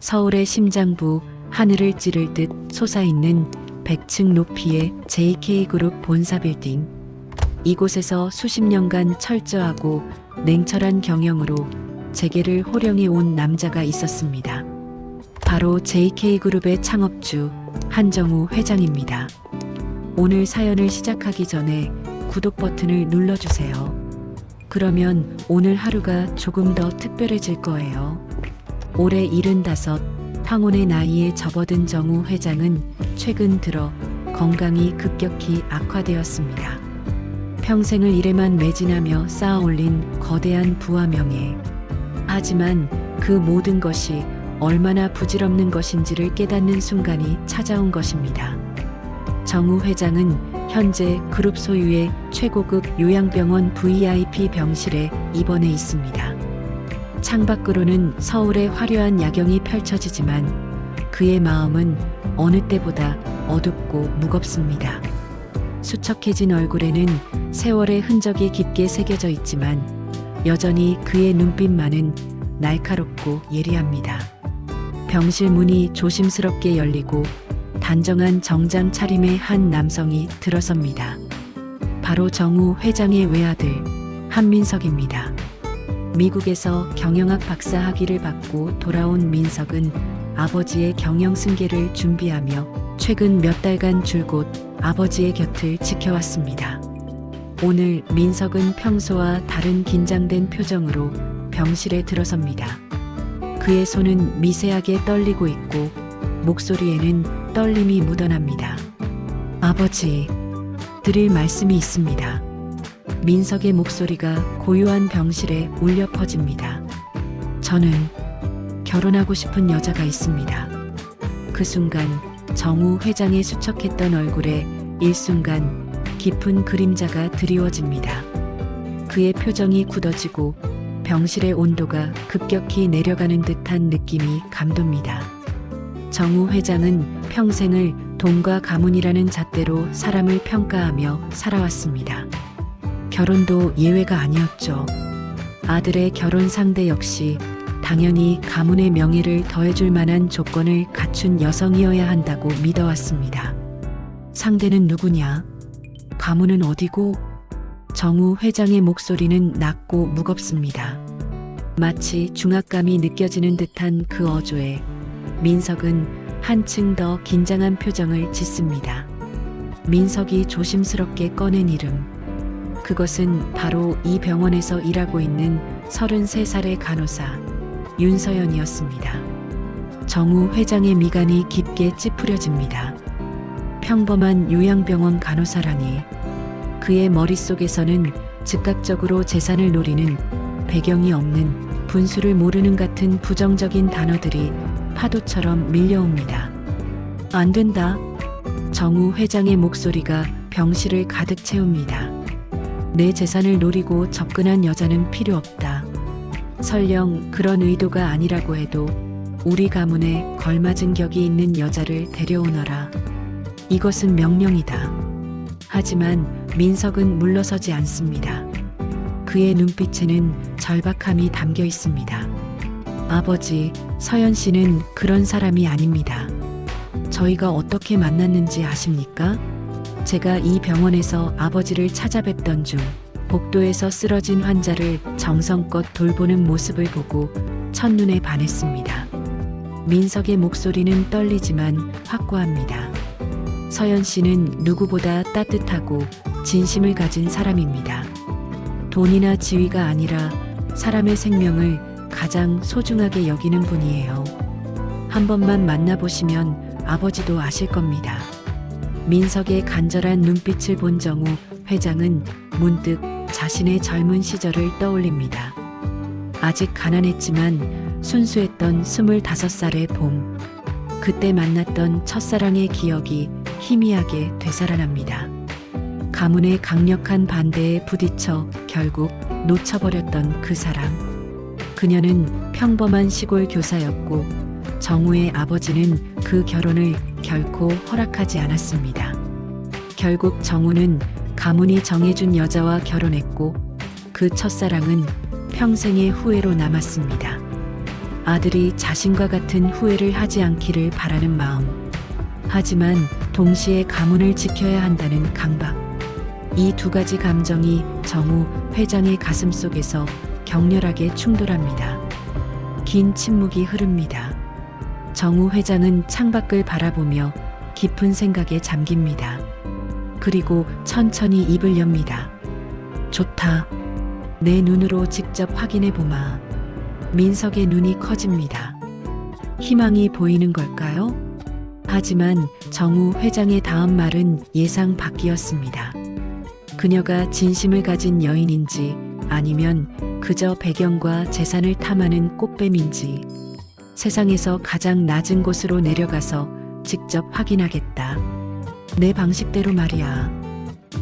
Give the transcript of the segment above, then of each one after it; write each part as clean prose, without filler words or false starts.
서울의 심장부 하늘을 찌를 듯 솟아있는 100층 높이의 JK그룹 본사 빌딩. 이곳에서 수십 년간 철저하고 냉철한 경영으로 재계를 호령해 온 남자가 있었습니다. 바로 JK그룹의 창업주 한정우 회장입니다. 오늘 사연을 시작하기 전에 구독 버튼을 눌러주세요. 그러면 오늘 하루가 조금 더 특별해질 거예요. 올해 75, 황혼의 나이에 접어든 정우 회장은 최근 들어 건강이 급격히 악화되었습니다. 평생을 일에만 매진하며 쌓아올린 거대한 부와 명예. 하지만 그 모든 것이 얼마나 부질없는 것인지를 깨닫는 순간이 찾아온 것입니다. 정우 회장은 현재 그룹 소유의 최고급 요양병원 VIP 병실에 입원해 있습니다. 창밖으로는 서울의 화려한 야경이 펼쳐지지만 그의 마음은 어느 때보다 어둡고 무겁습니다. 수척해진 얼굴에는 세월의 흔적이 깊게 새겨져 있지만 여전히 그의 눈빛만은 날카롭고 예리합니다. 병실 문이 조심스럽게 열리고 단정한 정장 차림의 한 남성이 들어섭니다. 바로 정우 회장의 외아들 한민석입니다. 미국에서 경영학 박사 학위를 받고 돌아온 민석은 아버지의 경영 승계를 준비하며 최근 몇 달간 줄곧 아버지의 곁을 지켜왔습니다. 오늘 민석은 평소와 다른 긴장된 표정으로 병실에 들어섭니다. 그의 손은 미세하게 떨리고 있고 목소리에는 떨림이 묻어납니다. 아버지, 드릴 말씀이 있습니다. 민석의 목소리가 고요한 병실에 울려 퍼집니다. 저는 결혼하고 싶은 여자가 있습니다. 그 순간 정우 회장의 수척했던 얼굴에 일순간 깊은 그림자가 드리워집니다. 그의 표정이 굳어지고 병실의 온도가 급격히 내려가는 듯한 느낌이 감돕니다. 정우 회장은 평생을 돈과 가문이라는 잣대로 사람을 평가하며 살아왔습니다. 결혼도 예외가 아니었죠. 아들의 결혼 상대 역시 당연히 가문의 명예를 더해줄 만한 조건을 갖춘 여성이어야 한다고 믿어왔습니다. 상대는 누구냐? 가문은 어디고? 정우 회장의 목소리는 낮고 무겁습니다. 마치 중압감이 느껴지는 듯한 그 어조에 민석은 한층 더 긴장한 표정을 짓습니다. 민석이 조심스럽게 꺼낸 이름. 그것은 바로 이 병원에서 일하고 있는 33살의 간호사 윤서연이었습니다. 정우 회장의 미간이 깊게 찌푸려집니다. 평범한 요양병원 간호사라니. 그의 머릿속에서는 즉각적으로 재산을 노리는 배경이 없는 분수를 모르는 같은 부정적인 단어들이 파도처럼 밀려옵니다. 안 된다. 정우 회장의 목소리가 병실을 가득 채웁니다. 내 재산을 노리고 접근한 여자는 필요 없다. 설령 그런 의도가 아니라고 해도 우리 가문에 걸맞은 격이 있는 여자를 데려오너라. 이것은 명령이다. 하지만 민석은 물러서지 않습니다. 그의 눈빛에는 절박함이 담겨 있습니다. 아버지, 서연 씨는 그런 사람이 아닙니다. 저희가 어떻게 만났는지 아십니까? 제가 이 병원에서 아버지를 찾아뵙던 중 복도에서 쓰러진 환자를 정성껏 돌보는 모습을 보고 첫눈에 반했습니다. 민석의 목소리는 떨리지만 확고합니다. 서연 씨는 누구보다 따뜻하고 진심을 가진 사람입니다. 돈이나 지위가 아니라 사람의 생명을 가장 소중하게 여기는 분이에요. 한 번만 만나보시면 아버지도 아실 겁니다. 민석의 간절한 눈빛을 본 정우 회장은 문득 자신의 젊은 시절을 떠올립니다. 아직 가난했지만 순수했던 25살의 봄. 그때 만났던 첫사랑의 기억이 희미하게 되살아납니다. 가문의 강력한 반대에 부딪혀 결국 놓쳐버렸던 그 사람. 그녀는 평범한 시골 교사였고 정우의 아버지는 그 결혼을 결코 허락하지 않았습니다. 결국 정우는 가문이 정해준 여자와 결혼했고 그 첫사랑은 평생의 후회로 남았습니다. 아들이 자신과 같은 후회를 하지 않기를 바라는 마음. 하지만 동시에 가문을 지켜야 한다는 강박. 이 두 가지 감정이 정우 회장의 가슴 속에서 격렬하게 충돌합니다. 긴 침묵이 흐릅니다. 정우 회장은 창밖을 바라보며 깊은 생각에 잠깁니다. 그리고 천천히 입을 엽니다. 좋다. 내 눈으로 직접 확인해 보마. 민석의 눈이 커집니다. 희망이 보이는 걸까요? 하지만 정우 회장의 다음 말은 예상 밖이었습니다. 그녀가 진심을 가진 여인인지 아니면 그저 배경과 재산을 탐하는 꽃뱀인지 세상에서 가장 낮은 곳으로 내려가서 직접 확인하겠다. 내 방식대로 말이야.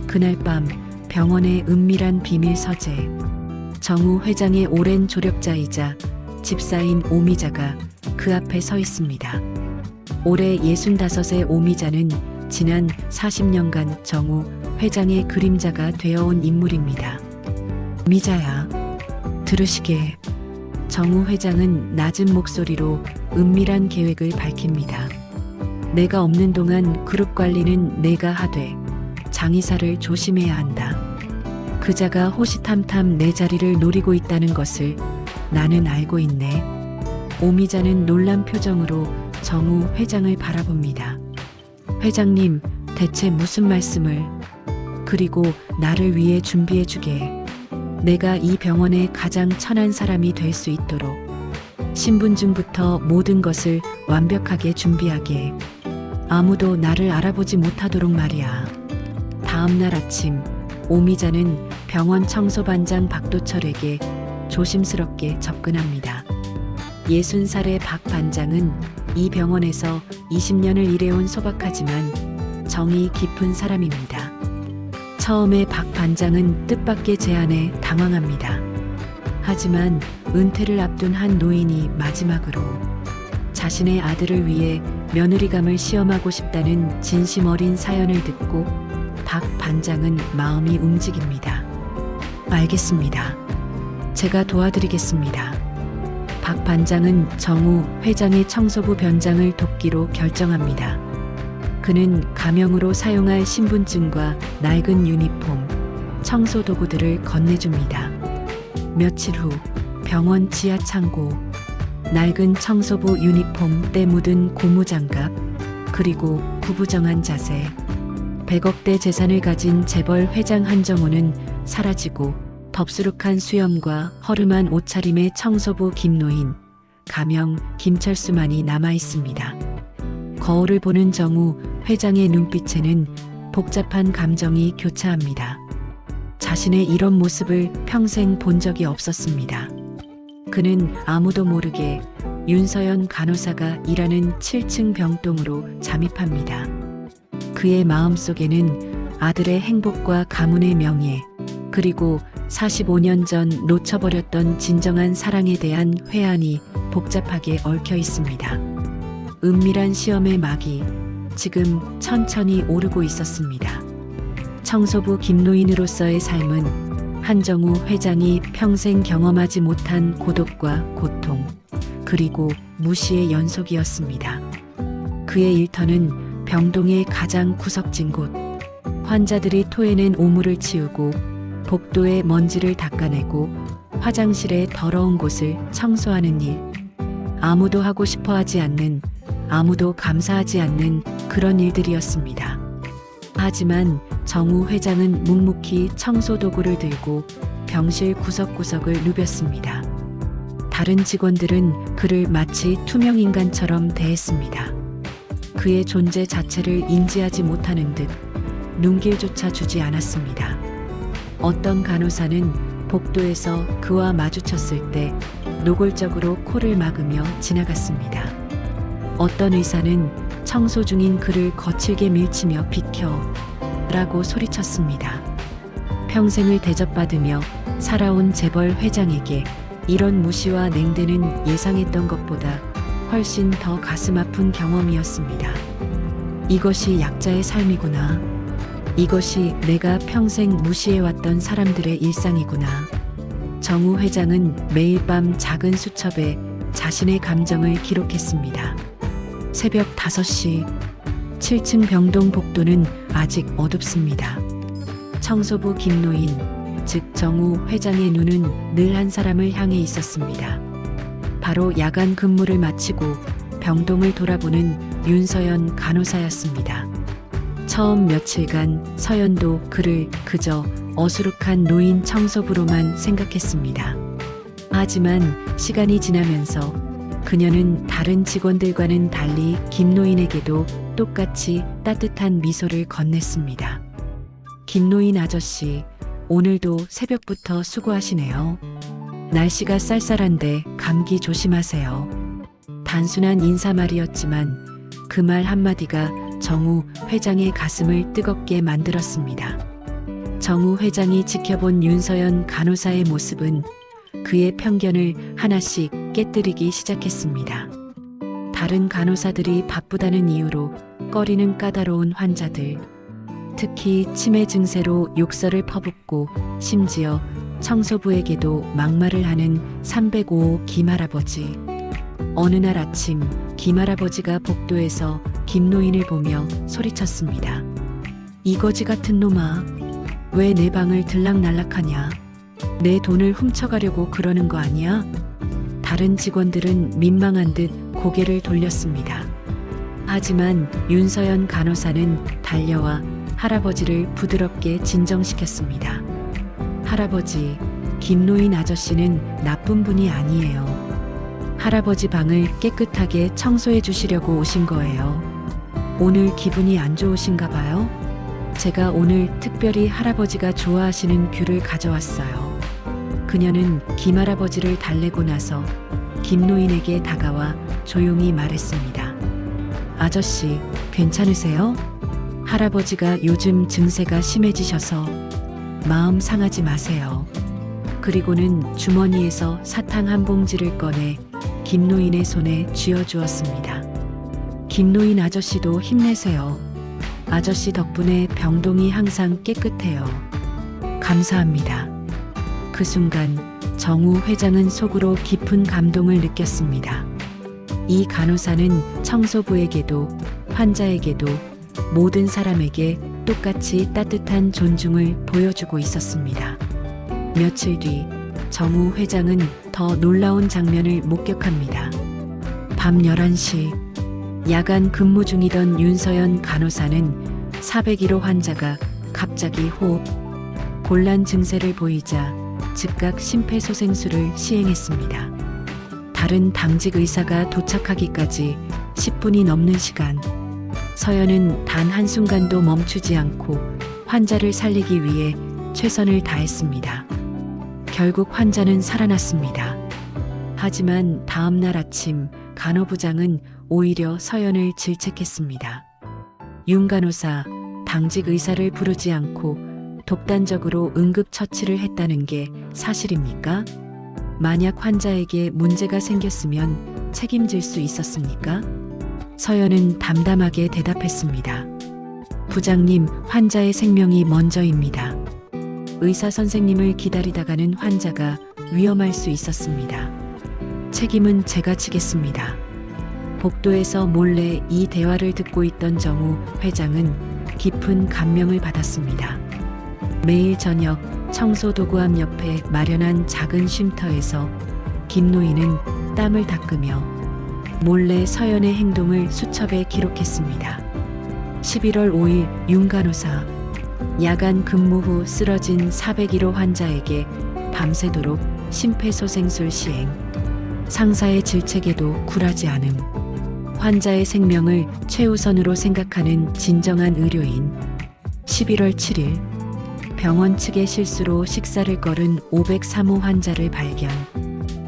그날 밤 병원의 은밀한 비밀 서재. 정우 회장의 오랜 조력자이자 집사인 오미자가 그 앞에 서 있습니다. 올해 65의 오미자는 지난 40년간 정우 회장의 그림자가 되어온 인물입니다. 미자야, 들으시게. 정우 회장은 낮은 목소리로 은밀한 계획을 밝힙니다. 내가 없는 동안 그룹 관리는 내가 하되 장의사를 조심해야 한다. 그자가 호시탐탐 내 자리를 노리고 있다는 것을 나는 알고 있네. 오미자는 놀란 표정으로 정우 회장을 바라봅니다. 회장님, 대체 무슨 말씀을? 그리고 나를 위해 준비해주게. 내가 이 병원의 가장 천한 사람이 될 수 있도록 신분증부터 모든 것을 완벽하게 준비하게. 아무도 나를 알아보지 못하도록 말이야. 다음 날 아침 오미자는 병원 청소반장 박도철에게 조심스럽게 접근합니다. 60살의 박 반장은 이 병원에서 20년을 일해온 소박하지만 정이 깊은 사람입니다. 처음에 박 반장은 뜻밖의 제안에 당황합니다. 하지만 은퇴를 앞둔 한 노인이 마지막으로 자신의 아들을 위해 며느리감을 시험하고 싶다는 진심 어린 사연을 듣고 박 반장은 마음이 움직입니다. 알겠습니다. 제가 도와드리겠습니다. 박 반장은 정우 회장의 청소부 변장을 돕기로 결정합니다. 그는 가명으로 사용할 신분증과 낡은 유니폼, 청소 도구들을 건네줍니다. 며칠 후 병원 지하 창고, 낡은 청소부 유니폼 때 묻은 고무장갑, 그리고 구부정한 자세. 100억대 재산을 가진 재벌 회장 한정호는 사라지고 덥수룩한 수염과 허름한 옷차림의 청소부 김노인, 가명 김철수만이 남아있습니다. 거울을 보는 정우 회장의 눈빛에는 복잡한 감정이 교차합니다. 자신의 이런 모습을 평생 본 적이 없었습니다. 그는 아무도 모르게 윤서연 간호사가 일하는 7층 병동으로 잠입합니다. 그의 마음속에는 아들의 행복과 가문의 명예, 그리고 45년 전 놓쳐버렸던 진정한 사랑에 대한 회한이 복잡하게 얽혀 있습니다. 은밀한 시험의 막이 지금 천천히 오르고 있었습니다. 청소부 김노인으로서의 삶은 한정우 회장이 평생 경험하지 못한 고독과 고통, 그리고 무시의 연속이었습니다. 그의 일터는 병동의 가장 구석진 곳, 환자들이 토해낸 오물을 치우고 복도의 먼지를 닦아내고 화장실의 더러운 곳을 청소하는 일. 아무도 하고 싶어 하지 않는, 아무도 감사하지 않는 그런 일들이었습니다. 하지만 정우 회장은 묵묵히 청소 도구를 들고 병실 구석구석을 누볐습니다. 다른 직원들은 그를 마치 투명인간처럼 대했습니다. 그의 존재 자체를 인지하지 못하는 듯 눈길조차 주지 않았습니다. 어떤 간호사는 복도에서 그와 마주쳤을 때 노골적으로 코를 막으며 지나갔습니다. 어떤 의사는 청소 중인 그를 거칠게 밀치며 비켜 라고 소리쳤습니다. 평생을 대접받으며 살아온 재벌 회장에게 이런 무시와 냉대는 예상했던 것보다 훨씬 더 가슴 아픈 경험이었습니다. 이것이 약자의 삶이구나. 이것이 내가 평생 무시해왔던 사람들의 일상이구나. 정우 회장은 매일 밤 작은 수첩에 자신의 자신의 감정을 기록했습니다. 새벽 5시 7층 병동 복도는 아직 어둡습니다. 청소부 김노인, 즉 정우 회장의 눈은 늘 한 사람을 향해 있었습니다. 바로 야간 근무를 마치고 병동을 돌아보는 윤서연 간호사였습니다. 처음 며칠간 서연도 그를 그저 어수룩한 노인 청소부로만 생각했습니다. 하지만 시간이 지나면서 그녀는 다른 직원들과는 달리 김노인에게도 똑같이 따뜻한 미소를 건넸습니다. 김노인 아저씨, 오늘도 새벽부터 수고하시네요. 날씨가 쌀쌀한데 감기 조심하세요. 단순한 인사말이었지만 그 말 한마디가 정우 회장의 가슴을 뜨겁게 만들었습니다. 정우 회장이 지켜본 윤서연 간호사의 모습은 그의 편견을 하나씩 깨뜨리기 시작했습니다. 다른 간호사들이 바쁘다는 이유로 꺼리는 까다로운 환자들, 특히 치매 증세로 욕설을 퍼붓고 심지어 청소부에게도 막말을 하는 305호 김할아버지. 어느 날 아침 김할아버지가 복도에서 김노인을 보며 소리쳤습니다. 이 거지 같은 놈아, 왜 내 방을 들락날락하냐? 내 돈을 훔쳐가려고 그러는 거 아니야? 다른 직원들은 민망한 듯 고개를 돌렸습니다. 하지만 윤서연 간호사는 달려와 할아버지를 부드럽게 진정시켰습니다. 할아버지, 김노인 아저씨는 나쁜 분이 아니에요. 할아버지 방을 깨끗하게 청소해 주시려고 오신 거예요. 오늘 기분이 안 좋으신가 봐요? 제가 오늘 특별히 할아버지가 좋아하시는 귤을 가져왔어요. 그녀는 김할아버지를 달래고 나서 김노인에게 다가와 조용히 말했습니다. 아저씨, 괜찮으세요? 할아버지가 요즘 증세가 심해지셔서 마음 상하지 마세요. 그리고는 주머니에서 사탕 한 봉지를 꺼내 김노인의 손에 쥐어주었습니다. 김노인 아저씨도 힘내세요. 아저씨 덕분에 병동이 항상 깨끗해요. 감사합니다. 그 순간 정우 회장은 속으로 깊은 감동을 느꼈습니다. 이 간호사는 청소부에게도 환자에게도 모든 사람에게 똑같이 따뜻한 존중을 보여주고 있었습니다. 며칠 뒤 정우 회장은 더 놀라운 장면을 목격합니다. 밤 11시 야간 근무 중이던 윤서연 간호사는 401호 환자가 갑자기 호흡 곤란 증세를 보이자 즉각 심폐소생술을 시행했습니다. 다른 당직 의사가 도착하기까지 10분이 넘는 시간, 서연은 단 한순간도 멈추지 않고 환자를 살리기 위해 최선을 다했습니다. 결국 환자는 살아났습니다. 하지만 다음 날 아침 간호부장은 오히려 서연을 질책했습니다. 윤 간호사, 당직 의사를 부르지 않고 독단적으로 응급처치를 했다는 게 사실입니까? 만약 환자에게 문제가 생겼으면 책임질 수 있었습니까? 서연은 담담하게 대답했습니다. 부장님, 환자의 생명이 먼저입니다. 의사 선생님을 기다리다가는 환자가 위험할 수 있었습니다. 책임은 제가 지겠습니다. 복도에서 몰래 이 대화를 듣고 있던 정우 회장은 깊은 감명을 받았습니다. 매일 저녁 청소도구 앞 옆에 마련한 작은 쉼터에서 김노인은 땀을 닦으며 몰래 서연의 행동을 수첩에 기록했습니다. 11월 5일 윤 간호사, 야간 근무 후 쓰러진 401호 환자에게 밤새도록 심폐소생술 시행. 상사의 질책에도 굴하지 않음. 환자의 생명을 최우선으로 생각하는 진정한 의료인. 11월 7일 병원 측의 실수로 식사를 거른 503호 환자를 발견.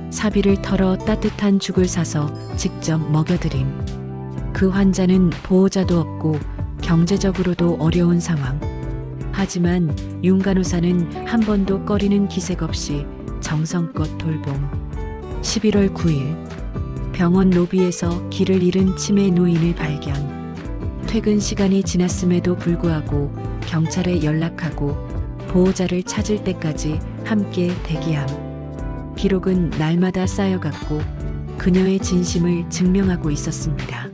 사비를 털어 따뜻한 죽을 사서 직접 먹여드림. 그 환자는 보호자도 없고 경제적으로도 어려운 상황. 하지만 윤 간호사는 한 번도 꺼리는 기색 없이 정성껏 돌봄. 11월 9일 병원 로비에서 길을 잃은 치매 노인을 발견. 퇴근 시간이 지났음에도 불구하고 경찰에 연락하고 보호자를 찾을 때까지 함께 대기함. 기록은 날마다 쌓여갔고 그녀의 진심을 증명하고 있었습니다.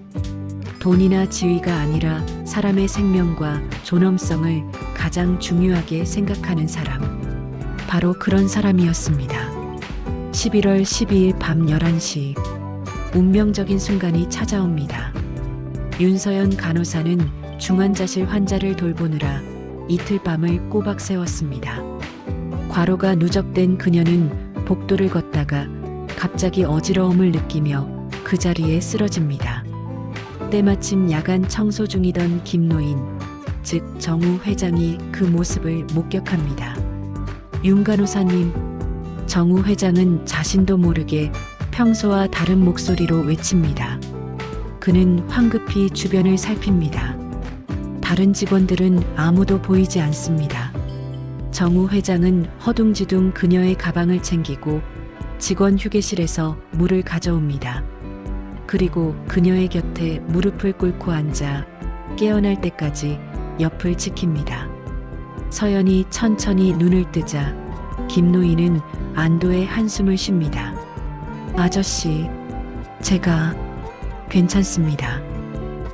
돈이나 지위가 아니라 사람의 생명과 존엄성을 가장 중요하게 생각하는 사람. 바로 그런 사람이었습니다. 11월 12일 밤 11시 운명적인 순간이 찾아옵니다. 윤서연 간호사는 중환자실 환자를 돌보느라 이틀 밤을 꼬박 세웠습니다. 과로가 누적된 그녀는 복도를 걷다가 갑자기 어지러움을 느끼며 그 자리에 쓰러집니다. 때마침 야간 청소 중이던 김노인, 즉 정우 회장이 그 모습을 목격합니다. 윤 간호사님, 정우 회장은 자신도 모르게 평소와 다른 목소리로 외칩니다. 그는 황급히 주변을 살핍니다. 다른 직원들은 아무도 보이지 않습니다. 정우 회장은 허둥지둥 그녀의 가방을 챙기고 직원 휴게실에서 물을 가져옵니다. 그리고 그녀의 곁에 무릎을 꿇고 앉아 깨어날 때까지 옆을 지킵니다. 서연이 천천히 눈을 뜨자 김노인은 안도의 한숨을 쉽니다. 아저씨, 제가 괜찮습니다.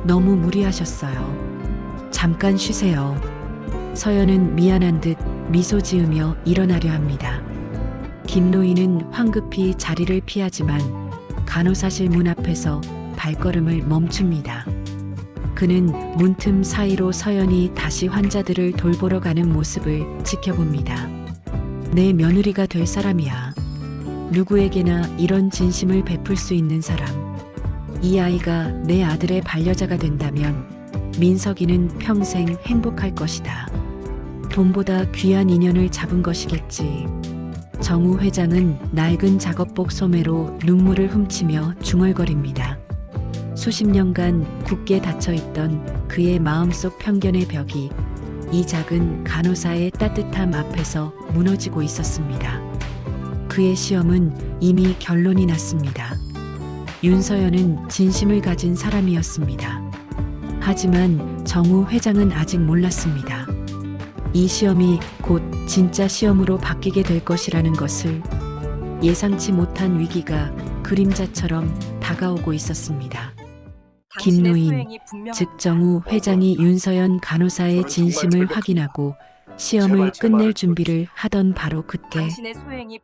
너무 무리하셨어요. 잠깐 쉬세요. 서연은 미안한 듯 미소 지으며 일어나려 합니다. 김노인은 황급히 자리를 피하지만 간호사실 문 앞에서 발걸음을 멈춥니다. 그는 문틈 사이로 서연이 다시 환자들을 돌보러 가는 모습을 지켜봅니다. 내 며느리가 될 사람이야. 누구에게나 이런 진심을 베풀 수 있는 사람. 이 아이가 내 아들의 반려자가 된다면 민석이는 평생 행복할 것이다. 돈보다 귀한 인연을 잡은 것이겠지. 정우 회장은 낡은 작업복 소매로 눈물을 훔치며 중얼거립니다. 수십 년간 굳게 닫혀있던 그의 마음속 편견의 벽이 이 작은 간호사의 따뜻함 앞에서 무너지고 있었습니다. 그의 시험은 이미 결론이 났습니다. 윤서연은 진심을 가진 사람이었습니다. 하지만 정우 회장은 아직 몰랐습니다. 이 시험이 곧 진짜 시험으로 바뀌게 될 것이라는 것을. 예상치 못한 위기가 그림자처럼 다가오고 있었습니다. 김노인, 즉 정우 회장이 윤서연 간호사의 진심을 확인하고 시험을 끝낼 준비를 하던 바로 그때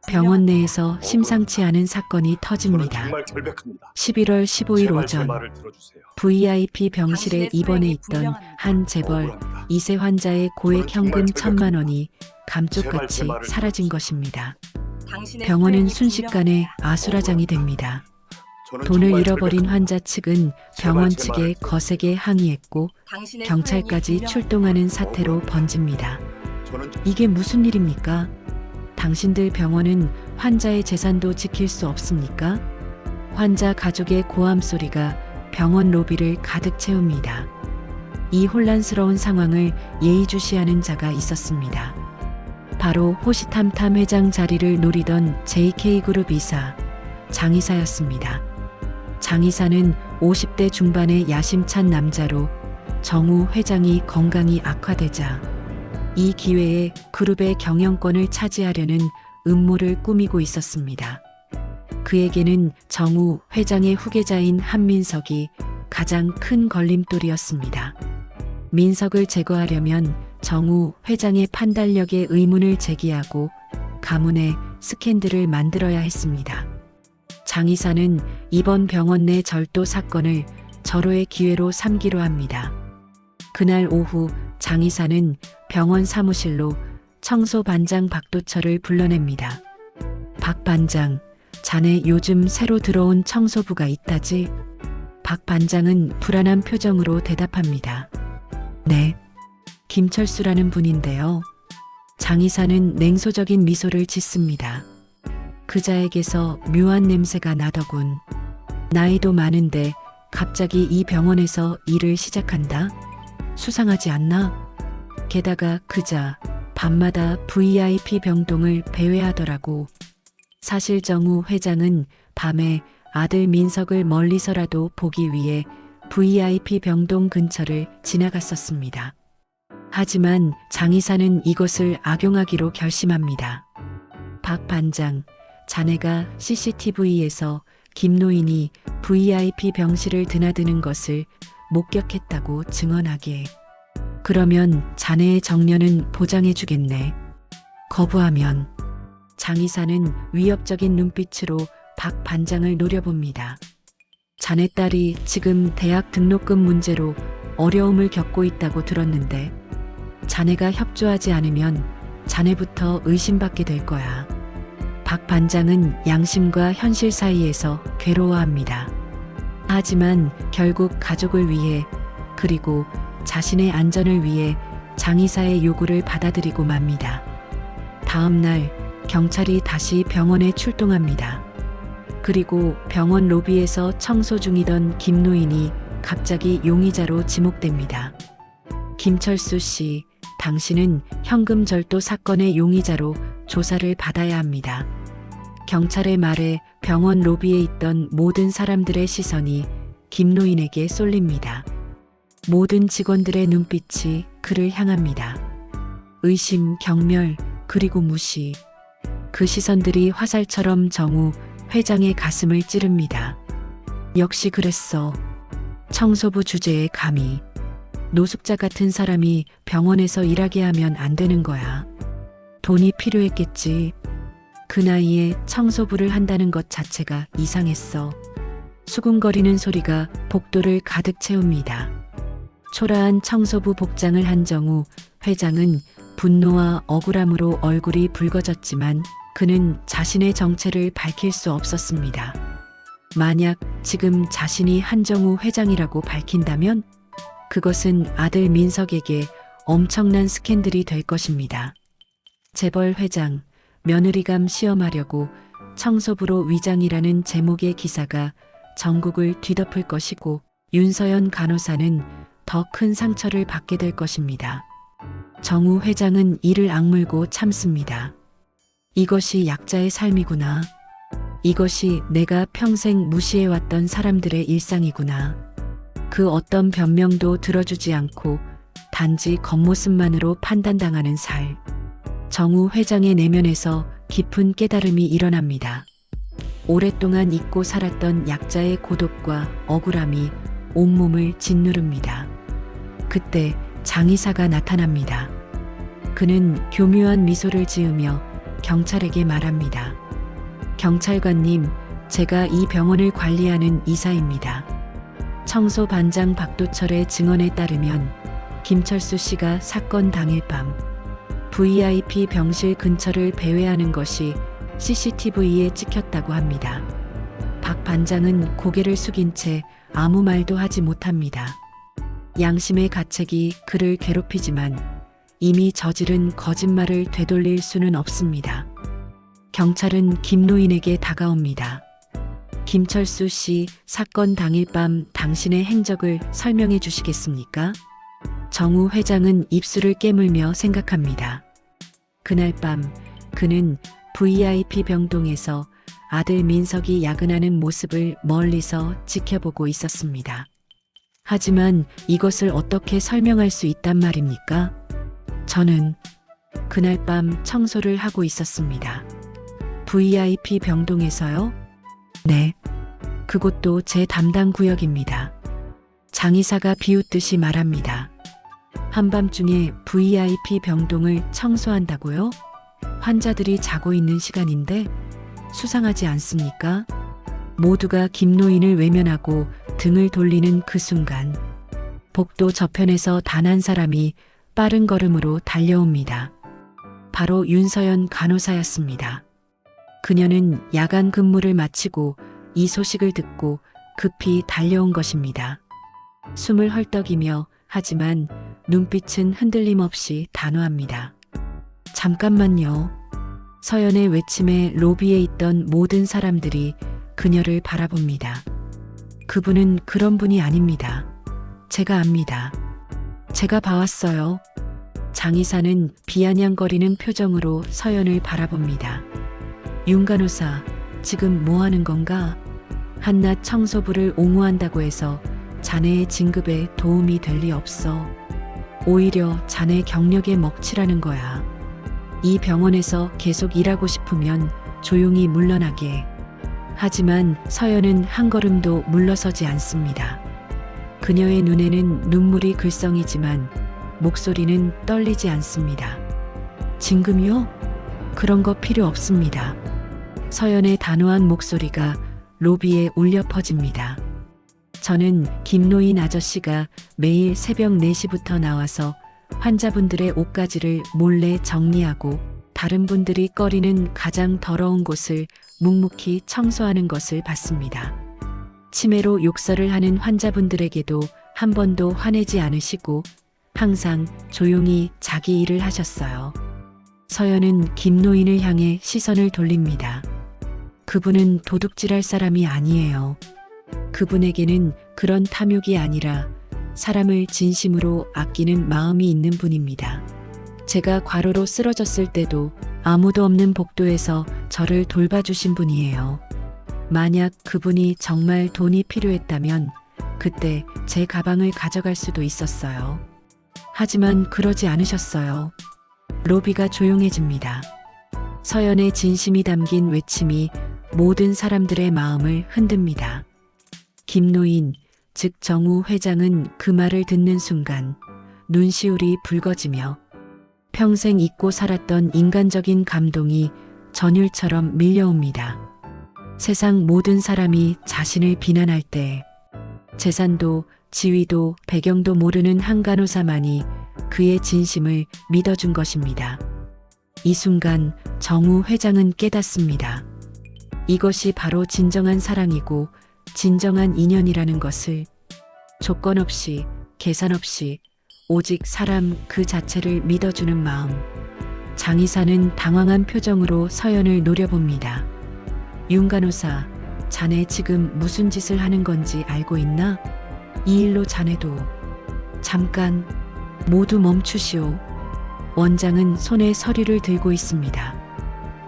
병원 내에서 심상치 않은 사건이 터집니다. 11월 15일 오전 VIP 병실에 입원해 있던 한 재벌 2세 환자의 고액 현금 1,000만 원이 감쪽같이 사라진 것입니다. 병원은 순식간에 아수라장이 됩니다. 돈을 잃어버린 환자 측은 병원 측에 거세게 항의했고 경찰까지 출동하는 사태로 번집니다. 이게 무슨 일입니까? 당신들 병원은 환자의 재산도 지킬 수 없습니까? 환자 가족의 고함 소리가 병원 로비를 가득 채웁니다. 이 혼란스러운 상황을 예의주시하는 자가 있었습니다. 바로 호시탐탐 회장 자리를 노리던 JK그룹 이사 장이사였습니다. 장이사는 50대 중반의 야심찬 남자로 정우 회장이 건강이 악화되자 이 기회에 그룹의 경영권을 차지하려는 음모를 꾸미고 있었습니다. 그에게는 정우 회장의 후계자인 한민석이 가장 큰 걸림돌이었습니다. 민석을 제거하려면 정우 회장의 판단력에 의문을 제기하고 가문의 스캔들을 만들어야 했습니다. 장 이사는 이번 병원 내 절도 사건을 절호의 기회로 삼기로 합니다. 그날 오후 장 이사는 병원 사무실로 청소 반장 박도철을 불러냅니다. 박 반장, 자네 요즘 새로 들어온 청소부가 있다지? 박 반장은 불안한 표정으로 대답합니다. 네, 김철수라는 분인데요. 장 이사는 냉소적인 미소를 짓습니다. 그자에게서 묘한 냄새가 나더군. 나이도 많은데 갑자기 이 병원에서 일을 시작한다? 수상하지 않나? 게다가 그자 밤마다 VIP 병동을 배회하더라고. 사실 정우 회장은 밤에 아들 민석을 멀리서라도 보기 위해 VIP 병동 근처를 지나갔었습니다. 하지만 장 이사는 이것을 악용하기로 결심합니다. 박 반장, 자네가 CCTV에서 김노인이 VIP 병실을 드나드는 것을 목격했다고 증언하기에 그러면 자네의 정년은 보장해주겠네. 거부하면 장의사는 위협적인 눈빛으로 박 반장을 노려봅니다. 자네 딸이 지금 대학 등록금 문제로 어려움을 겪고 있다고 들었는데 자네가 협조하지 않으면 자네부터 의심받게 될 거야. 박 반장은 양심과 현실 사이에서 괴로워합니다. 하지만 결국 가족을 위해 그리고 자신의 안전을 위해 장의사의 요구를 받아들이고 맙니다. 다음 날 경찰이 다시 병원에 출동합니다. 그리고 병원 로비에서 청소 중이던 김노인이 갑자기 용의자로 지목됩니다. 김철수 씨, 당신은 현금 절도 사건의 용의자로 조사를 받아야 합니다. 경찰의 말에 병원 로비에 있던 모든 사람들의 시선이 김노인에게 쏠립니다. 모든 직원들의 눈빛이 그를 향합니다. 의심, 경멸, 그리고 무시. 그 시선들이 화살처럼 정우 회장의 가슴을 찌릅니다. 역시 그랬어. 청소부 주제에 감히. 노숙자 같은 사람이 병원에서 일하게 하면 안 되는 거야. 돈이 필요했겠지. 그 나이에 청소부를 한다는 것 자체가 이상했어. 수군거리는 소리가 복도를 가득 채웁니다. 초라한 청소부 복장을 한 정우 회장은 분노와 억울함으로 얼굴이 붉어졌지만 그는 자신의 정체를 밝힐 수 없었습니다. 만약 지금 자신이 한정우 회장이라고 밝힌다면 그것은 아들 민석에게 엄청난 스캔들이 될 것입니다. 재벌 회장, 며느리감 시험하려고 청소부로 위장이라는 제목의 기사가 전국을 뒤덮을 것이고 윤서연 간호사는 더 큰 상처를 받게 될 것입니다. 정우 회장은 이를 악물고 참습니다. 이것이 약자의 삶이구나. 이것이 내가 평생 무시해왔던 사람들의 일상이구나. 그 어떤 변명도 들어주지 않고 단지 겉모습만으로 판단당하는 살. 정우 회장의 내면에서 깊은 깨달음이 일어납니다. 오랫동안 잊고 살았던 약자의 고독과 억울함이 온몸을 짓누릅니다. 그때 장의사가 나타납니다. 그는 교묘한 미소를 지으며 경찰에게 말합니다. 경찰관님, 제가 이 병원을 관리하는 이사입니다. 청소 반장 박도철의 증언에 따르면 김철수 씨가 사건 당일 밤 VIP 병실 근처를 배회하는 것이 CCTV에 찍혔다고 합니다. 박 반장은 고개를 숙인 채 아무 말도 하지 못합니다. 양심의 가책이 그를 괴롭히지만 이미 저지른 거짓말을 되돌릴 수는 없습니다. 경찰은 김노인에게 다가옵니다. 김철수 씨, 사건 당일 밤 당신의 행적을 설명해 주시겠습니까? 정우 회장은 입술을 깨물며 생각합니다. 그날 밤 그는 VIP 병동에서 아들 민석이 야근하는 모습을 멀리서 지켜보고 있었습니다. 하지만 이것을 어떻게 설명할 수 있단 말입니까? 저는 그날 밤 청소를 하고 있었습니다. VIP 병동에서요? 네. 그곳도 제 담당 구역입니다. 장의사가 비웃듯이 말합니다. 한밤중에 VIP 병동을 청소한다고요? 환자들이 자고 있는 시간인데 수상하지 않습니까? 모두가 김노인을 외면하고 등을 돌리는 그 순간 복도 저편에서 단 한 사람이 빠른 걸음으로 달려옵니다. 바로 윤서연 간호사였습니다. 그녀는 야간 근무를 마치고 이 소식을 듣고 급히 달려온 것입니다. 숨을 헐떡이며 하지만 눈빛은 흔들림 없이 단호합니다. 잠깐만요. 서연의 외침에 로비에 있던 모든 사람들이 그녀를 바라봅니다. 그분은 그런 분이 아닙니다. 제가 압니다. 제가 봐왔어요. 장의사는 비아냥거리는 표정으로 서연을 바라봅니다. 윤 간호사, 지금 뭐 하는 건가? 한낮 청소부를 옹호한다고 해서 자네의 진급에 도움이 될 리 없어. 오히려 자네 경력에 먹칠하는 거야. 이 병원에서 계속 일하고 싶으면 조용히 물러나게. 하지만 서연은 한 걸음도 물러서지 않습니다. 그녀의 눈에는 눈물이 글썽이지만 목소리는 떨리지 않습니다. 진금이요? 그런 거 필요 없습니다. 서연의 단호한 목소리가 로비에 울려 퍼집니다. 저는 김노인 아저씨가 매일 새벽 4시부터 나와서 환자분들의 옷가지를 몰래 정리하고 다른 분들이 꺼리는 가장 더러운 곳을 묵묵히 청소하는 것을 봤습니다. 치매로 욕설을 하는 환자분들에게도 한 번도 화내지 않으시고 항상 조용히 자기 일을 하셨어요. 서연은 김노인을 향해 시선을 돌립니다. 그분은 도둑질할 사람이 아니에요. 그분에게는 그런 탐욕이 아니라 사람을 진심으로 아끼는 마음이 있는 분입니다. 제가 과로로 쓰러졌을 때도 아무도 없는 복도에서 저를 돌봐주신 분이에요. 만약 그분이 정말 돈이 필요했다면 그때 제 가방을 가져갈 수도 있었어요. 하지만 그러지 않으셨어요. 로비가 조용해집니다. 서연의 진심이 담긴 외침이 모든 사람들의 마음을 흔듭니다. 김노인, 즉 정우 회장은 그 말을 듣는 순간 눈시울이 붉어지며 평생 잊고 살았던 인간적인 감동이 전율처럼 밀려옵니다. 세상 모든 사람이 자신을 비난할 때 재산도 지위도 배경도 모르는 한 간호사만이 그의 진심을 믿어준 것입니다. 이 순간 정우 회장은 깨닫습니다. 이것이 바로 진정한 사랑이고 진정한 인연이라는 것을. 조건 없이 계산 없이 오직 사람 그 자체를 믿어주는 마음. 장의사는 당황한 표정으로 서연을 노려봅니다. 윤 간호사, 자네 지금 무슨 짓을 하는 건지 알고 있나? 이 일로 자네도. 잠깐, 모두 멈추시오. 원장은 손에 서류를 들고 있습니다.